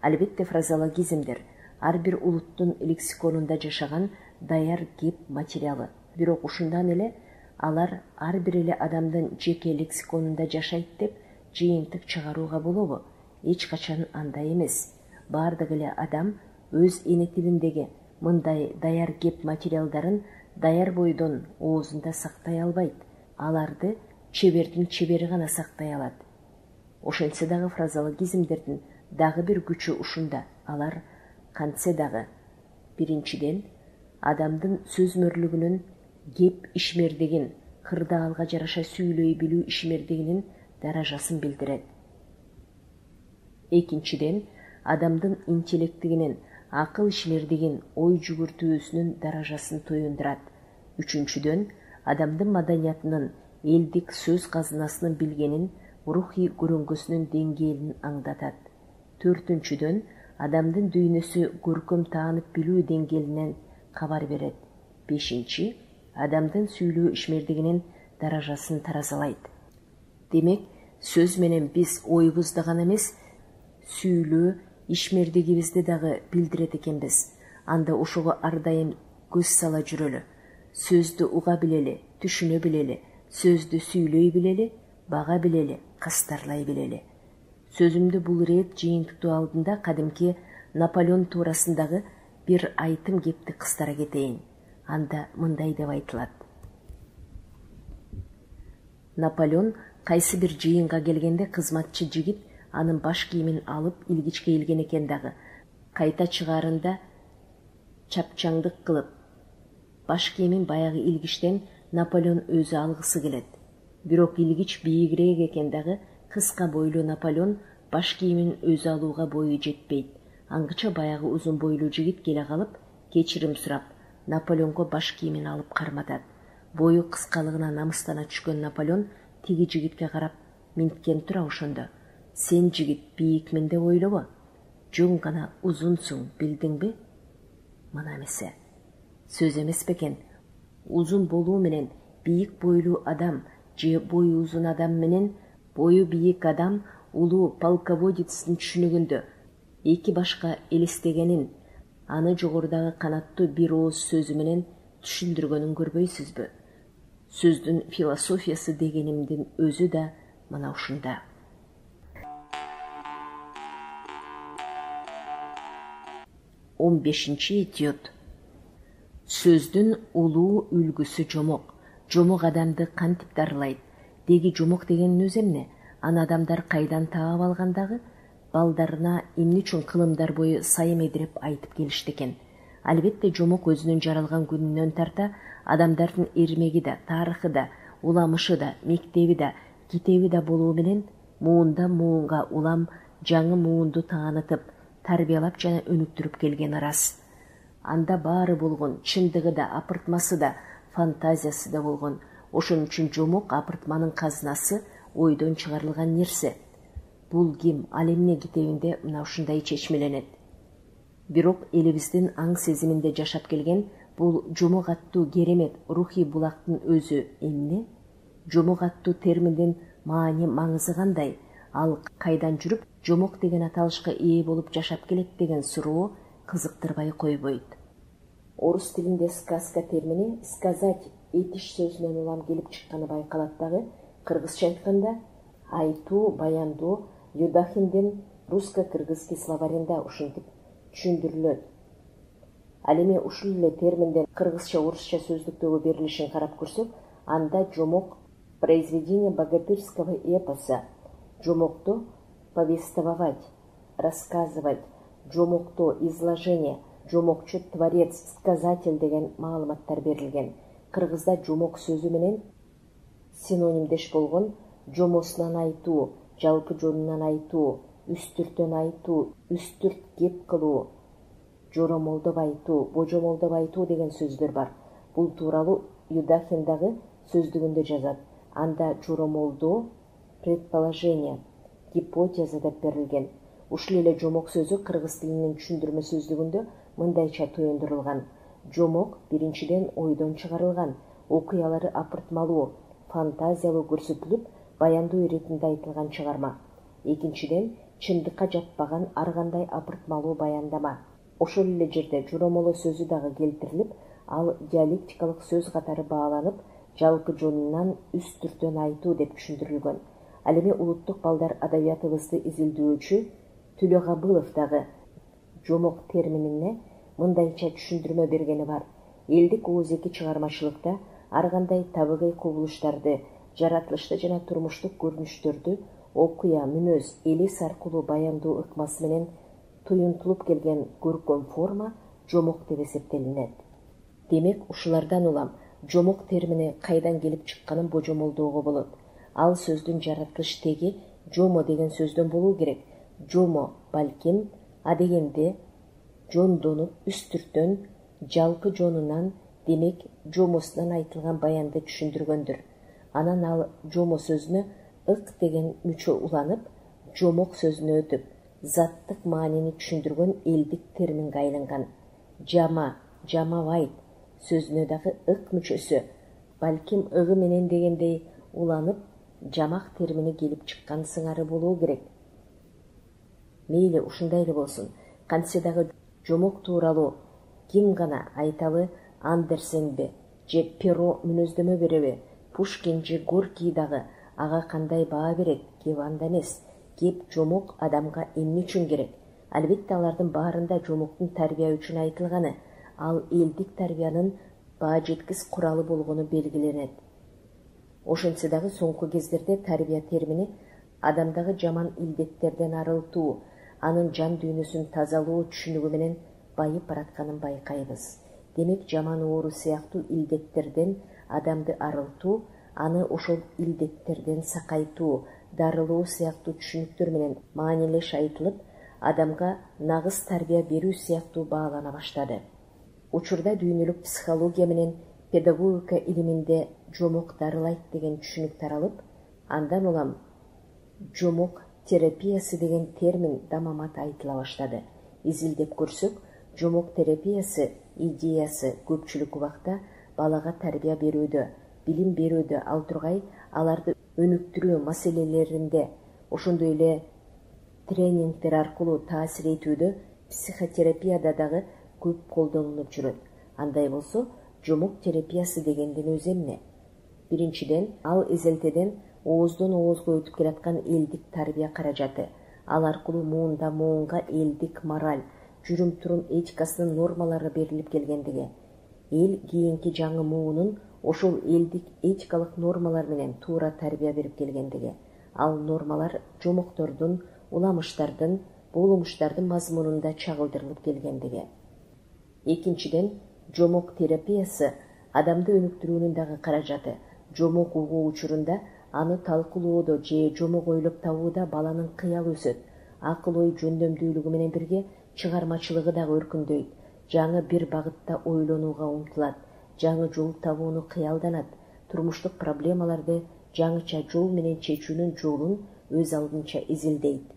Албетте фразеологизмдер ар бир улуттун лексиконунда жашаган даяр кеп материалы. Бирок ушундан эле алар ар бир эле адамдын жеке лексиконунда жашайт деп жыйынтык чыгарууга болобу? Эч качан андай эмес. Бардык эле адам өз эне тилиндеги мындай даяр кеп материалдарын даяр бойдон оозунда сактай албайт. Аларды чебердин чебери гана сактай алат. Ошентсе дагы фразеологизмдердин дагы бир күчү ушунда. Алар кантсе дагы биринчиден адамдын сөзмөрлүгүнүн, кеп ишмердигин, кырдаалга жараша сүйлөй билүү ишмердигинин даражасын билдирет. Экинчиден адамдын интеллектигинин, акыл ишмердигин, ой жүгүртүүсүнүн даражасын туюндурат. Үчүнчүдөн адамдын маданиятынын, элдик сөз казынасынын билгенин, рухий көрөңгөсүнүн деңгээлин аңдатат. 4-дүнөн, адамдын дүйнөсү көркөм таанып билүү деңгээлинен кабар берет. 5-чи, адамдын сүйлөө ишмердигинин даражасын таразалайт. Демек, сөз менен биз оюбузду гана эмес, сүйлөө ишмердигибизди дагы билдирет экенбиз. Анда ошого ар дайым көз сала жүрөлү. Сөздү уга билели, түшүнө билели, сөздү сүйлөй билели, бага билели, кастарлай билели. Сөзүмдү бул ирет жыйынтыктоо алдында кадимки Наполеон туурасындагы бир айтым кепти кыстара кетейин. Анда мындай деп айтылат. Наполеон кайсы бир жыйынга келгенде кызматчы жигит анын баш кийимин алып илгичке келген экен дагы. Кайта чыгаарында чапчаңдык кылып, баш кийимин баягы илгичтен Наполеон өзү алгысы келет. Бирок илгич бийигирээк экен дагы, кыска бойлуу Наполеон баш кийимин өзү алууга бою жетпейт. Аңгыча баягы узун бойлуу жигит келе калып, кечирим сурап, Наполеонго баш кийимин алып карматат. Бою кыскалыгына намыстана түшкөн Наполеон тиги жигитке карап, минткен тура ошондо. Сен жигит бийикмин деп ойлобо. Жөн гана узунсуң, билдиңби? Мына эмесе. Сөз эмес бекен. Узун болуу менен бийик бойлуу адам же бою узун адам менен бою бийик адам улуу полководецтин түшүнүгүндө эки башка элестегенин, аны жогорудагы канаттуу бир ооз сөзү менен түшүндүргөнүн көрбөйсүзбү? Сөздүн философиясы дегенимдин өзү да мына ушунда. Он бешинчи этюд. Сөздүн улуу үлгүсү жомок. Жомок адамды кантип дарылайт? Деги жомок дегенин өзү эмне? Аны адамдар кайдан таап алгандагы? Балдарына эмне үчүн кылымдар бою сайым едирип айтып келишти экен. Албетте жомок өзүнүн жаралган күнүнөн тарта адамдардын эрмеги да, тарыхы да, уламышы да, мектеби да, китеби да болуу менен муундан муунга улам жаңы муунду таанытып, тарбиялап жана өнүктүрүп келген арас. Анда баары болгон, чындыгы да, апыртмасы да, фантазиясы да болгон. Ошон үчүн жомок апыртманын казынасы, ойдон чыгарылган нерсе. Бул ким, ал эмне китебинде мына ушундай чечмеленет. Бирок элибиздин аң сезиминде жашап келген бул жомок аттуу керемет рухий булактын өзү эмне? Жомок аттуу терминдин маани маңызы кандай? Ал кайдан жүрүп жомок деген аталышка ээ болуп жашап келет деген суроо кызыктырбай койбойт. Орус тилинде сказка термини сказать этиш сөзүнөн улам келип чыкканы байкалат дагы. Кыргызча айтканда айтуу, баяндоо Юдахиндин русско-кыргызский словаринда ушинтип түшүндүрүлөт. Ал эми ушул эле терминден кыргызча-орусча сөздүктөгү берилишин карап көрсөк, анда жомок произведение богатырского эпоса, жомокто повествовать, рассказывать, жомокто изложение, жомокчу творец, сказатель деген маалыматтар берилген. Кыргызда жомок сөзү менен синонимдеш болгон жомосунан айтуу, жалпы жонунан айтуу, үстүртөн айтуу, үстүрт кеп кылуу, жоромолдоп айтуу, божомолдоп айтуу деген сөздөр бар. Бул тууралуу Юдахин дагы сөздүгүндө жазат. Анда жоромолдоо предположение, гипотеза деп берилген. Ушул эле жомок сөзү кыргыз тилинин түшүндүрмө сөздүгүндө мындайча туюндурулган. Жомок биринчиден ойдон чыгарылган, окуялары апыртмалуу, фантазиялуу көрсөтүлүп, баяндоо иретинде айтылган чыгарма. Экинчиден, чындыкка жатпаган ар кандай апыртмалуу баяндама. Ошол эле жерде жоромоло сөзү дагы келтирилип, ал диалектикалык сөз катары бааланып, жалпы жонунан үстүртөн айтуу деп түшүндүрүлгөн. Ал эми улуттук балдар адабиятыбызды изилдөөчү Төлөгабылов дагы жомок терминине мындайча түшүндүрмө бергени бар. Элдик ооздеги чыгармачылыкта ар кандай табигый кубулуштарды, жаратылышты жана турмуштук көрүнүштөрдү окуя, мүнөз, элес аркылуу баяндоо ыкмасы менен туюнтулуп келген көркөм форма жомок деп эсептелинет. Демек, ушулардан улам жомок термини кайдан келип чыкканын божомолдоого болот. Ал сөздүн жаратылыш теги жомо деген сөздөн болуу керек. Жомо балким, а дегенде жондонуп, үстүртөн, жалпы жонунан, демек жомосунан айтылган баянды түшүндүргөндүр. Анан ал жомо сөзүнө ык деген мүчө уланып, жомок сөзүнө өтүп, заттык маанини түшүндүргөн элдик терминге айланган. Жама, жамабайт сөзүнө дагы ык мүчөсү, балким ыгы менен дегендей уланып, жамак термини келип чыккан сыңары болуу керек. Мейли, ушундай эле болсун. Кантсе дагы жомок тууралуу ким гана айталы, Андерсенби же Перо мүнөздөмө береби, Пушкин же Горький дагы ага кандай баа берет, кеп анда эмес. Кеп жомок адамга эмне үчүн керек? Албетте алардын баарында жомоктун тарбия үчүн айтылганы, ал элдик тарбиянын баа жеткис куралы болгону белгиленет. Ошентсе дагы соңку кездерде тарбия термини адамдагы жаман илдеттерден арылтуу, анын жан дүйнөсүн тазалоо түшүнүгү менен байып баратканын байкайбыз. Демек, жаман оору сыяктуу илдеттерден адамды арылтуу, аны ошол илдеттерден сакайтуу, дарылоо сыяктуу түшүнүктөр менен маанилеш айтылып, адамга нагыз тарбия берүү сыяктуу баалана баштады. Учурда дүйнөлүк психология менен педагогика илиминде жомок дарылайт деген түшүнүк таралып, андан улам жомок терапиясы деген термин дамамат айтыла баштады. Изилдеп көрсөк, жомок терапиясы идеясы көпчүлүк убакта балага тарбия берүүдө, билим берүүдө, ал тургай аларды өнүктүрүү маселелеринде, ошондой эле тренингдер аркылуу таасир этүүдө, психотерапияда дагы көп колдонулуп жүрөт. Андай болсо, жомок терапиясы дегендин өзү эмне? Биринчиден, ал эзелтеден ооздон оозго өтүп келаткан элдик тарбия каражаты. Ал аркылуу муунда муунга элдик мораль, жүрүм-турум этикасынын нормалары берилип келгендиги, эл кийинки жаңы муунун ошол элдик этикалык нормалар менен туура тарбия берип келгендиги, ал нормалар жомоктордун, уламыштардын, болумуштардын мазмунунда чагылдырылып келгендиги. Экинчиден, жомок терапиясы адамды өнүктүрүүнүн дагы каражаты. Жомок угуу учурунда аны талкуулоодо же жомок ойлоп табууда баланын кыял өсөт, акыл-ой жөндөмдүүлүгү менен бирге чыгармачылыгы дагы өркүндөйт, жаңы бир багытта ойлонууга умтулат, жаңы жол табууну кыялданат, турмуштук проблемаларды жаңыча жол менен чечүүнүн жолун өз алдынча изилдейт.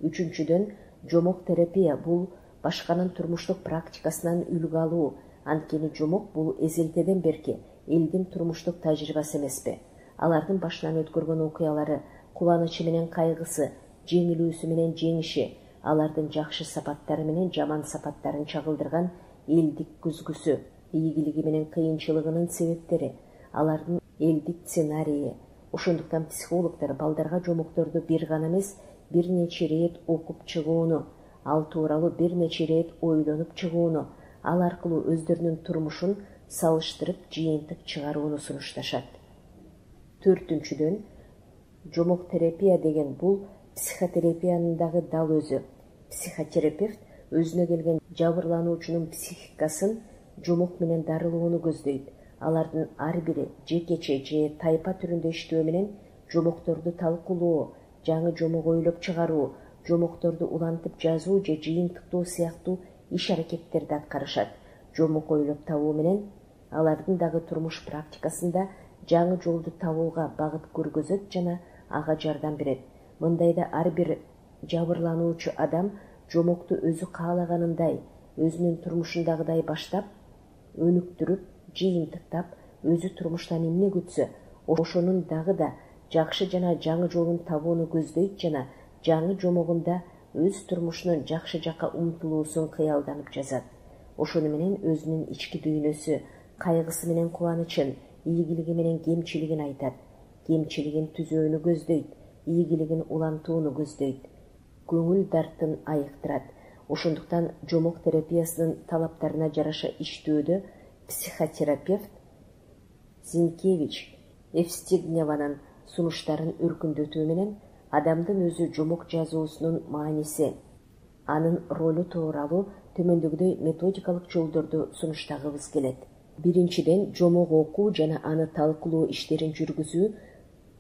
Үчүнчүдөн, жомок терапия бул башканын турмуштук практикасынан үлгү алуу, анткени жомок бул эзелтеден берки элдин турмуштук тажрыйбасы эмеспи. Алардын башынан өткөргөн окуялары, кубанычы менен кайгысы, жеңилүүсү менен жеңиши, алардын жакшы сапаттары менен жаман сапаттарын чагылдырган элдик күзгүсү, ийгилиги менен кыйынчылыгынын себептери, алардын элдик сценарийи. Ошондуктан психологдор балдарга жомокторду бир гана эмес, бир нече ирет окуп чыгууну, ал тууралуу бир нече ирет ойлонуп чыгууну, ал аркылуу өздөрүнүн турмушун салыштырып жыйынтык чыгарууну сунушташат. Төртүнчүдөн, жомок терапия деген бул психотерапиянын дагы дал өзү. Психотерапевт өзүнө келген жабырлануучунун психикасын жомок менен дарылоону көздөйт. Алардын ар бири жекече же тайпа түрүндө иштөө менен жомокторду талкуулоо, жаңы жомок ойлоп чыгаруу, жомокторду улантып жазуу же жыйынтыктоо сыяктуу иш-аракеттерди аткарышат. Жомок ойлоп табуу менен алардын дагы турмуш практикасында жаңы жолду табууга багыт көргөзөт жана ага жардам берет. Мындайда ар бир жабырлануучу адам жомокту өзү каалаганындай, өзүнүн турмушундагыдай баштап, өнүктүрүп, жыйынтыктап, өзү турмуштан эмне күтсө, ошонун дагы да жакшы жана жаңы жолун табууну көздөйт жана жаңы жомогунда өз турмушунун жакшы жакка умтулуусун кыялданып жазат. Ошону менен өзүнүн ички дүйнөсү, кайгысы менен кубанычын, ийгилиги менен кемчилигин айтат. Кемчилигин түзөөнү көздөйт, ийгилигин улантууну көздөйт. Көңүл дартын айыктырат. Ошондуктан жомок терапиясынын талаптарына жараша иштөөдө психотерапевт Зинкевич Евстигневанын сунуштарын өркүндөтүү менен адамдын өзү жомок жазуусунун мааниси, анын ролу тууралуу төмөндөгүдөй методикалык жолдорду сунуштагыбыз келет. Биринчиден, жомок окуу жана аны талкуулоо иштерин жүргүзүү,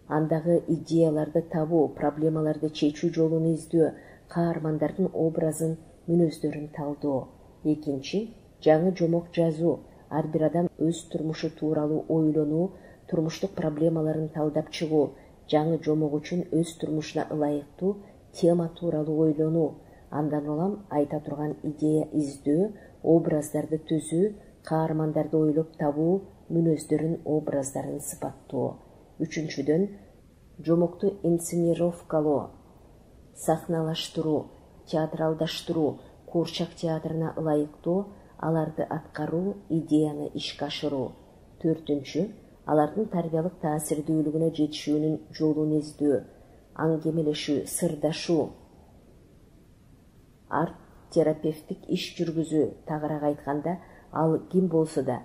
андагы идеяларды табуу, проблемаларды чечүү жолун издөө, каармандардын образын, мүнөздөрүн талдоо. Экинчи, жаңы жомок жазуу. Ар бир адам өз турмушу тууралуу ойлонуу, турмуштук проблемаларын талдап чыгуу, жаңы жомок үчүн өз турмушуна ылайыктуу тема тууралуу ойлонуу, андан улам айта турган идея издөө, образдарды түзүү, каармандарды ойлоп табуу, мүнөздөрүн, образдарын сыпаттоо. Үчүнчүдөн, жомокту инсценировкалоо, сахналаштыруу, театралдаштыруу, куурчак театрына ылайыктоо, аларды аткаруу, идеяны ишке ашыруу. Төртүнчү, алардын тарбиялык таасирдүүлүгүнө жетишүүнүн жолун издөө, аңгемелешүү, сырдашуу, арт-терапевтик иш жүргүзүү. Тагыраак айтканда, ал ким болсо да,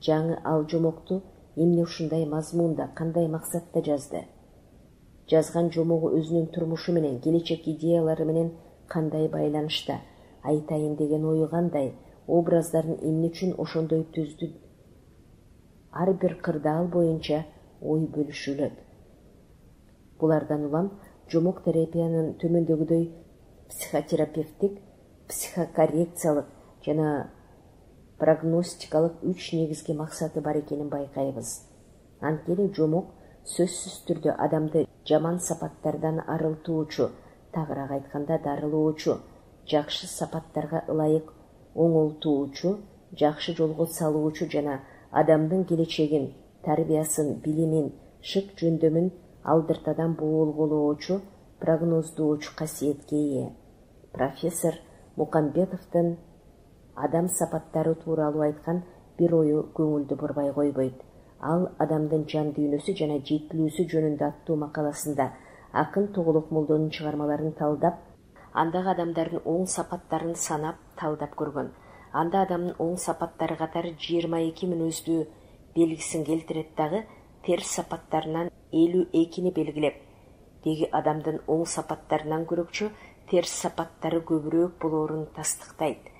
жаңы ал жомокту эмне ушундай мазмунда, кандай максатта жазды? Жазган жомогу өзүнүн турмушу менен, келечек идеялары менен кандай байланышта? Айтайын деген ою кандай? Образдарын эмне үчүн ошондой түздү? Ар бир кырдаал боюнча ой бөлүшүлөт. Булардан улам жомок терапиянын төмөндөгүдөй психотерапевтик, психокоррекциялык жана прогностикалык 3 негизги максаты бар экенин байкайбыз. Анткени жомок сөзсүз түрдө адамды жаман сапаттардан арылтуучу, тагыраак айтканда дарылоочу, жакшы сапаттарга ылайык оңолтуучу, жакшы жолго салуучу жана адамдын келечегин, тарбиясын, билимин, шык жөндөмүн алдыртадан боолголоочу, прогноздоочу касиетке ээ. Профессор Мукамбетовдун адам сапаттары тууралуу айткан бир ою көңүлдү бурбай койбойт. Ал адамдын жан дүйнөсү жана жетилүүсү жөнүндө аттуу макаласында акын Тоголок молдонун чыгармаларын талдап, андагы адамдардын оң сапаттарын санап, талдап көргөн. Анда адамдын оң сапаттары катары 22 мүнөздүү белгисин келтирет дагы, терс сапаттарынан 52-ни белгилеп, деги адамдын оң сапаттарынан көрөкчө терс сапаттары көбүрөөк болоорун тастыктайт.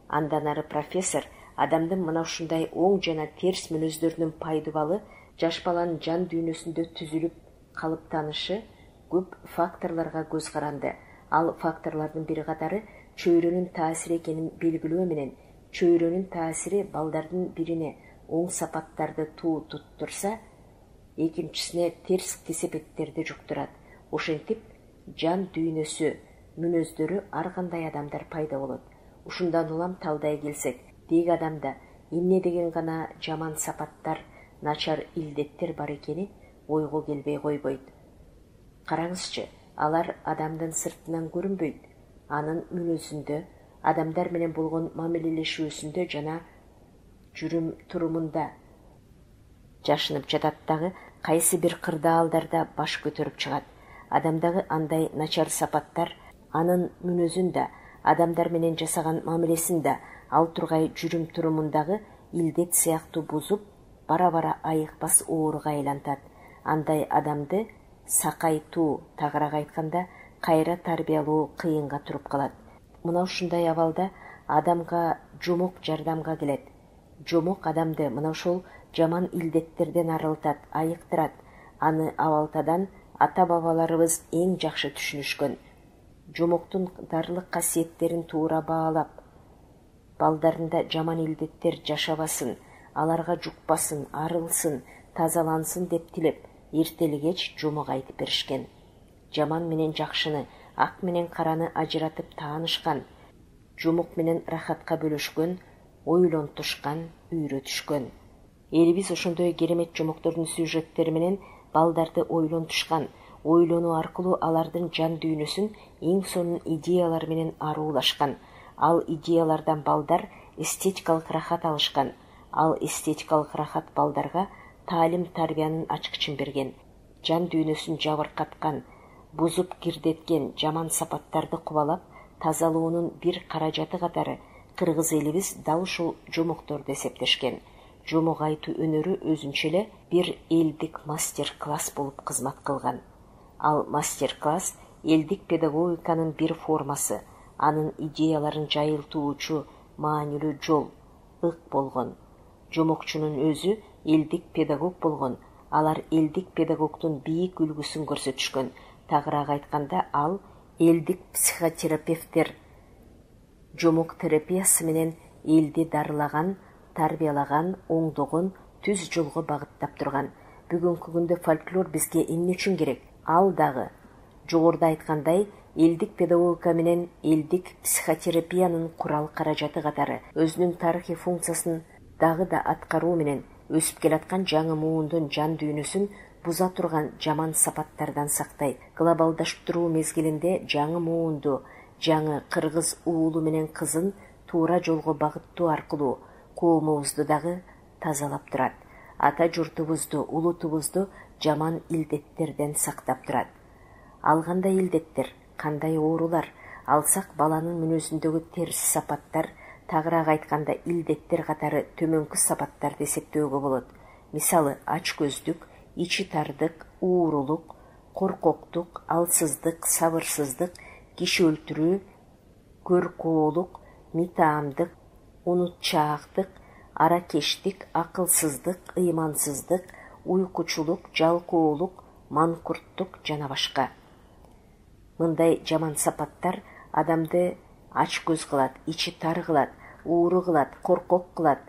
Андан ары профессор адамдын мына ушундай оң жана терс мүнөздөрүнүн пайдубалы жаш баланын жан дүйнөсүндө түзүлүп калыптанышы көп факторлорго көз каранды. Ал факторлордун бири катары чөйрөнүн таасири экенин белгилөө менен, чөйрөнүн таасири балдардын бирине оң сапаттарды туу туттурса, экинчисине терс кесепеттерди жуктурат. Ошентип, жан дүйнөсү, мүнөздөрү ар кандай адамдар пайда болот. Ушундан улам талдай келсек, деги адамда эмне деген гана жаман сапаттар, начар илдеттер бар экени ойго келбей койбойт. Караңызчы, алар адамдын сыртынан көрүнбөйт. Анын мүнөзүндө, адамдар менен болгон мамилелешүүсүндө жана жүрүм турумунда жашынып жатат дагы, кайсы бир кырдаалдарда баш көтөрүп чыгат. Адамдагы андай начар сапаттар анын мүнөзүндө, адамдар менен жасаган мамилесинде, ал тургай жүрүм турумундагы илдет сыяктуу бузуп, бара-бара айыкпас ооруга айлантат. Андай адамды сакайтуу, тагыраак айтканда, кайра тарбиялоо кыйынга туруп калат. Мына ушундай абалда адамга жомок жардамга келет. Жомок адамды мына ошол жаман илдеттерден арылтат, айыктырат. Аны абалтадан ата-бабаларыбыз эң жакшы түшүнүшкөн. Жомоктун дарлык касиеттерин туура баалап, балдарында жаман илдеттер жашабасын, аларга жукпасын, арылсын, тазалансын деп тилеп, эртелигеч жомок айтып беришкен. Жаман менен жакшыны, ак менен караны ажыратып таанышкан, жомок менен рахатка бөлөшкөн, ойлонтушкан, үйрөтүшкөн. Элибиз ошондой керемет жомоктордун сюжеттери менен балдарды ойлонтушкан, ойлонуу аркылуу алардын жан дүйнөсүн эң сонун идеялар менен аруулашкан. Ал идеялардан балдар эстетикалык рахат алышкан. Ал эстетикалык рахат балдарга таалим-тарбиянын ачкычын берген. Жан дүйнөсүн жабыркаткан, бузуп кирдеткен жаман сапаттарды кубалап, тазалоонун бир каражаты катары кыргыз элибиз дал ушул жомокторду эсептешкен. Жомок айтуу өнөрү өзүнчө эле бир элдик мастер-класс болуп кызмат кылган. Ал мастер-класс элдик педагогиканын бир формасы, анын идеяларын жайылтуучу маанилүү жол, ык болгон. Жомокчунун өзү элдик педагог болгон. Алар элдик педагогдун бийик үлгүсүн көрсөтүшкөн. Тагыраак айтканда, ал элдик психотерапевттер жомок терапиясы менен элди дарылаган, тарбиялаган, оңдогон, түз жолго багыттап турган. Бүгүнкү күндө фольклор бизге эмне үчүн керек? Ал дагы жогоруда айткандай элдик педагогика менен элдик психотерапиянын курал каражаты катары өзүнүн тарыхый функциясын дагы да аткаруу менен өсүп келаткан жаңы муундун жан дүйнөсүн буза турган жаман сапаттардан сактайт. Глобалдаштыруу мезгилинде жаңы муунду, жаңы кыргыз уулу менен кызын туура жолго багыттоо аркылуу коомубузду дагы тазалап турат. Ата журтубузду, улутубузду жаман илдеттерден сактап турат. Ал кандай илдеттер, кандай оорулар? Алсак баланын мүнөзүндөгү терс сапаттар, тагыраак айтканда илдеттер катары төмөнкү сапаттарды эсептөөгө болот. Мисалы, ач көздүк, ичи тардык, уурулук, коркоктук, алсыздык, сабырсыздык, киши өлтүрүү, көркоолук, митаамдык, унутчаактык, аракештик, акылсыздык, ыймансыздык, уйкучулук, жалкоолук, манкурттук жана башка. Мындай жаман сапаттар адамды ач көз кылат, ичи тар кылат, ууру кылат, коркок кылат,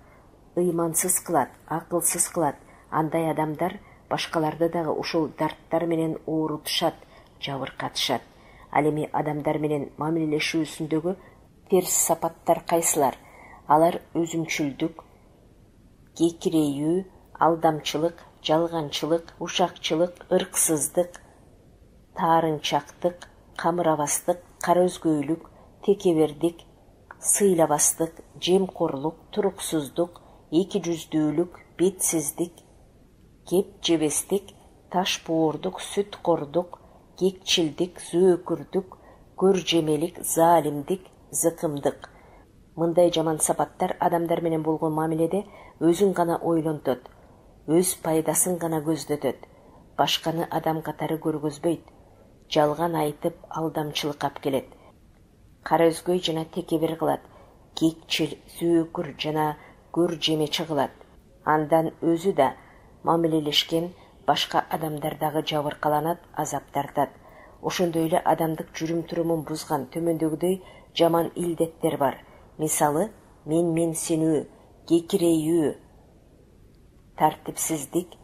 ыймансыз кылат, акылсыз кылат. Андай адамдар башкаларды дагы ушул дарттар менен оорутушат, жабыркатышат. Ал эми адамдар менен мамилелешүүсүндөгү терс сапаттар кайсылар? Алар өзүмчүлдүк, кекирейүү, алдамчылык, жалганчылык, ушакчылык, ырксыздык, таарынчактык, камырабастык, кара өзгөйлүк, текебердик, сыйлабастык, жемкорлук, туруксуздук, эки жүздүүлүк, бетсиздик, кеп жебестик, ташпоордук, сүткордук, кекчилдик, зөөкүрдүк, көржемелик, залимдик, зыкымдык. Мындай жаман сапаттар адамдар менен болгон мамиледе өзүн гана ойлонтот, өз пайдасын гана көздөтөт, башканы адам катары көргөзбөйт, жалган айтып алдамчылыкка алып келет, кара өзгөй жана текебер кылат, кекчил, зөөкүр жана көржемечи кылат. Андан өзү да мамилелешкен башка адамдар дагы жабыркаланат, азап тартат. Ошондой эле адамдык жүрүм-турумун бузган төмөндөгүдөй жаман илдеттер бар. Мисалы, менсинүү, кекирейүү, тартипсиздик,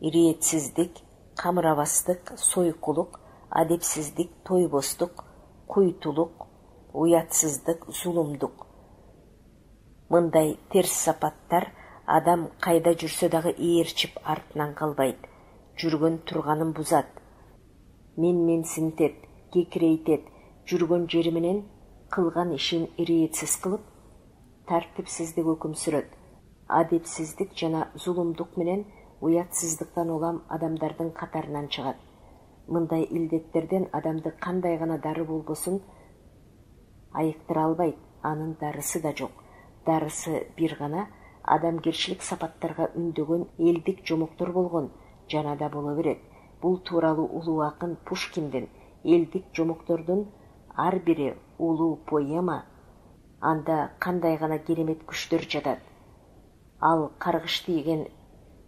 ириетсиздик, камырабастык, сойкулук, адепсиздик, тойбостук, куйтулук, уятсыздык, зулумдук. Мындай терс сапаттар адам кайда жүрсө дагы ээрчип артынан калбайт, жүргөн турганын бузат, менсинтет, кекирейтет, жүргөн жери менен кылган ишин ириетсиз кылып, тартипсиздик өкүм сүрөт. Адепсиздик жана зулумдук менен уятсыздыктан улам адамдардын катарынан чыгат. Мындай илдеттерден адамды кандай гана дары болбосун айыктыра албайт, анын дарысы да жок. Дарысы бир гана адамгерчилик сапаттарга үндөгөн элдик жомоктор болгон, жана да боло берет. Бул тууралуу улуу акын Пушкиндин элдик жомоктордун ар бири улуу поэма, анда кандай гана керемет күчтөр жатат. Ал каргыш тийген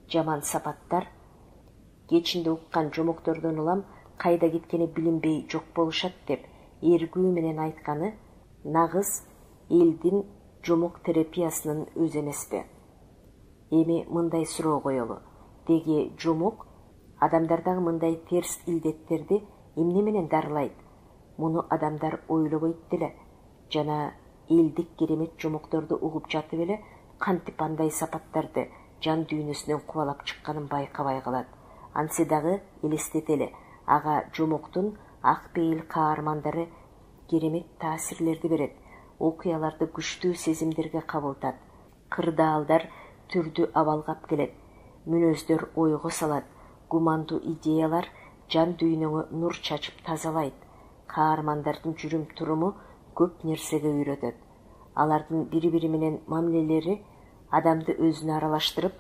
жаман сапаттар кечинде уккан жомоктордон улам кайда кеткени билинбей жок болушат деп эргүү менен айтканы нагыз элдин жомок терапиясынын өзү эмеспи? Эми мындай суроо коелу. Деги жомок адамдардагы мындай терс илдеттерди эмне менен дарылайт? Муну адамдар ойлобойт деле, жана элдик керемет жомокторду угуп жатып эле кантип андай сапаттарды жан дүйнөсүнөн кубалап чыкканын байкабай калат. Ансы дагы элестетели, ага жомоктун ак пейил каармандары керемет таасирлерди берет, окуяларды күчтүү сезимдерге кабылтат, кырдаалдар түрдүү абалгап келет, мүнөздөр ойго салат, гумандуу идеялар жан дүйнөңө нур чачып тазалайт. Каармандардын жүрүм-туруму көп нерсеге үйрөтөт. Алардын бири-бири менен мамилелери адамды өзүнө аралаштырып,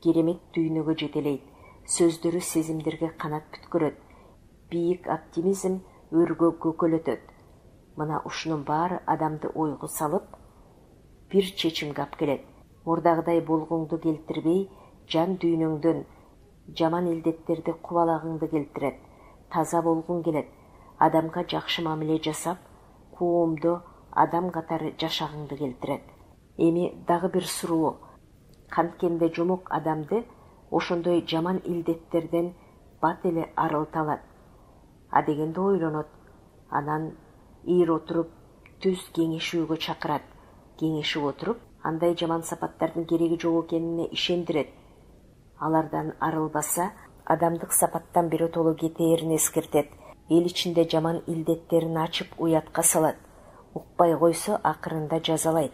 керемет дүйнөгө жетелейт. Сөздөрү сезимдерге канат бүткөрөт. Бийик оптимизм өргө көкөлөтөт. Мына ушунун баары адамды ойго салып, бир чечимге алып келет. Мурдагыдай болгоңду келтирбей, жан дүйнөңдөн жаман илдеттерди кубалагыңды келтирет. Таза болгуң келет. Адамга жакшы мамиле жасап, коомдо адам катары жашагыңды келтирет. Эми дагы бир суроо. Канткенде жомок адамды ошондой жаман илдеттерден бат эле арылта алат. А дегенде ойлонот. Анан ир отуруп түз кеңешүүгө чакырат. Кеңешип отуруп, андай жаман сапаттардын кереги жок экенине ишендирет. Алардан арылбаса, адамдык сапаттан биротоло кетээрин эскертет. Эл ичинде жаман илдеттерин ачып уятка салат. Укпай койсо акырында жазалайт.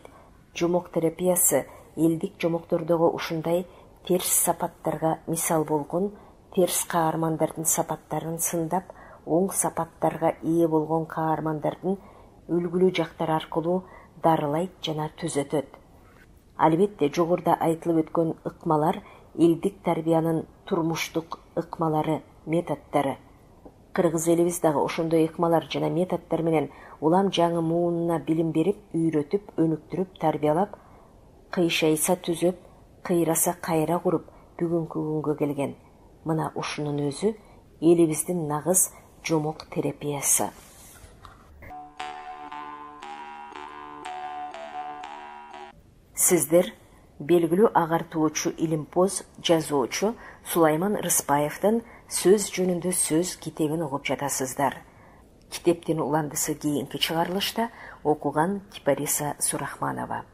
Жомок терапиясы элдик жомоктордогу ушундай терс сапаттарга мисал болгон, терс каармандардын сапаттарын сындап, оң сапаттарга ээ болгон каармандардын үлгүлүү жактары аркылуу дарылайт жана түзөтөт. Албетте жогоруда айтылып өткөн ыкмалар элдик тарбиянын турмуштук ыкмалары, методдору. Кыргыз элибиз дагы ошондой ыкмалар жана методдор менен улам жаңы муунуна билим берип, үйрөтүп, өнүктүрүп, тарбиялап, кыйшайса түзөп, кыйраса кайра куруп, бүгүнкү күнгө келген. Мына ушунун өзү элибиздин нагыз жомок терапиясы. Сиздер белгилүү агартуучу, илимпоз, жазуучу Сулайман Рыспаевдин «Сөз жөнүндө сөз» китебин угуп жатасыздар. Китептин уландысы кийинки чыгарылышта окуган Кипариса Сурахманова.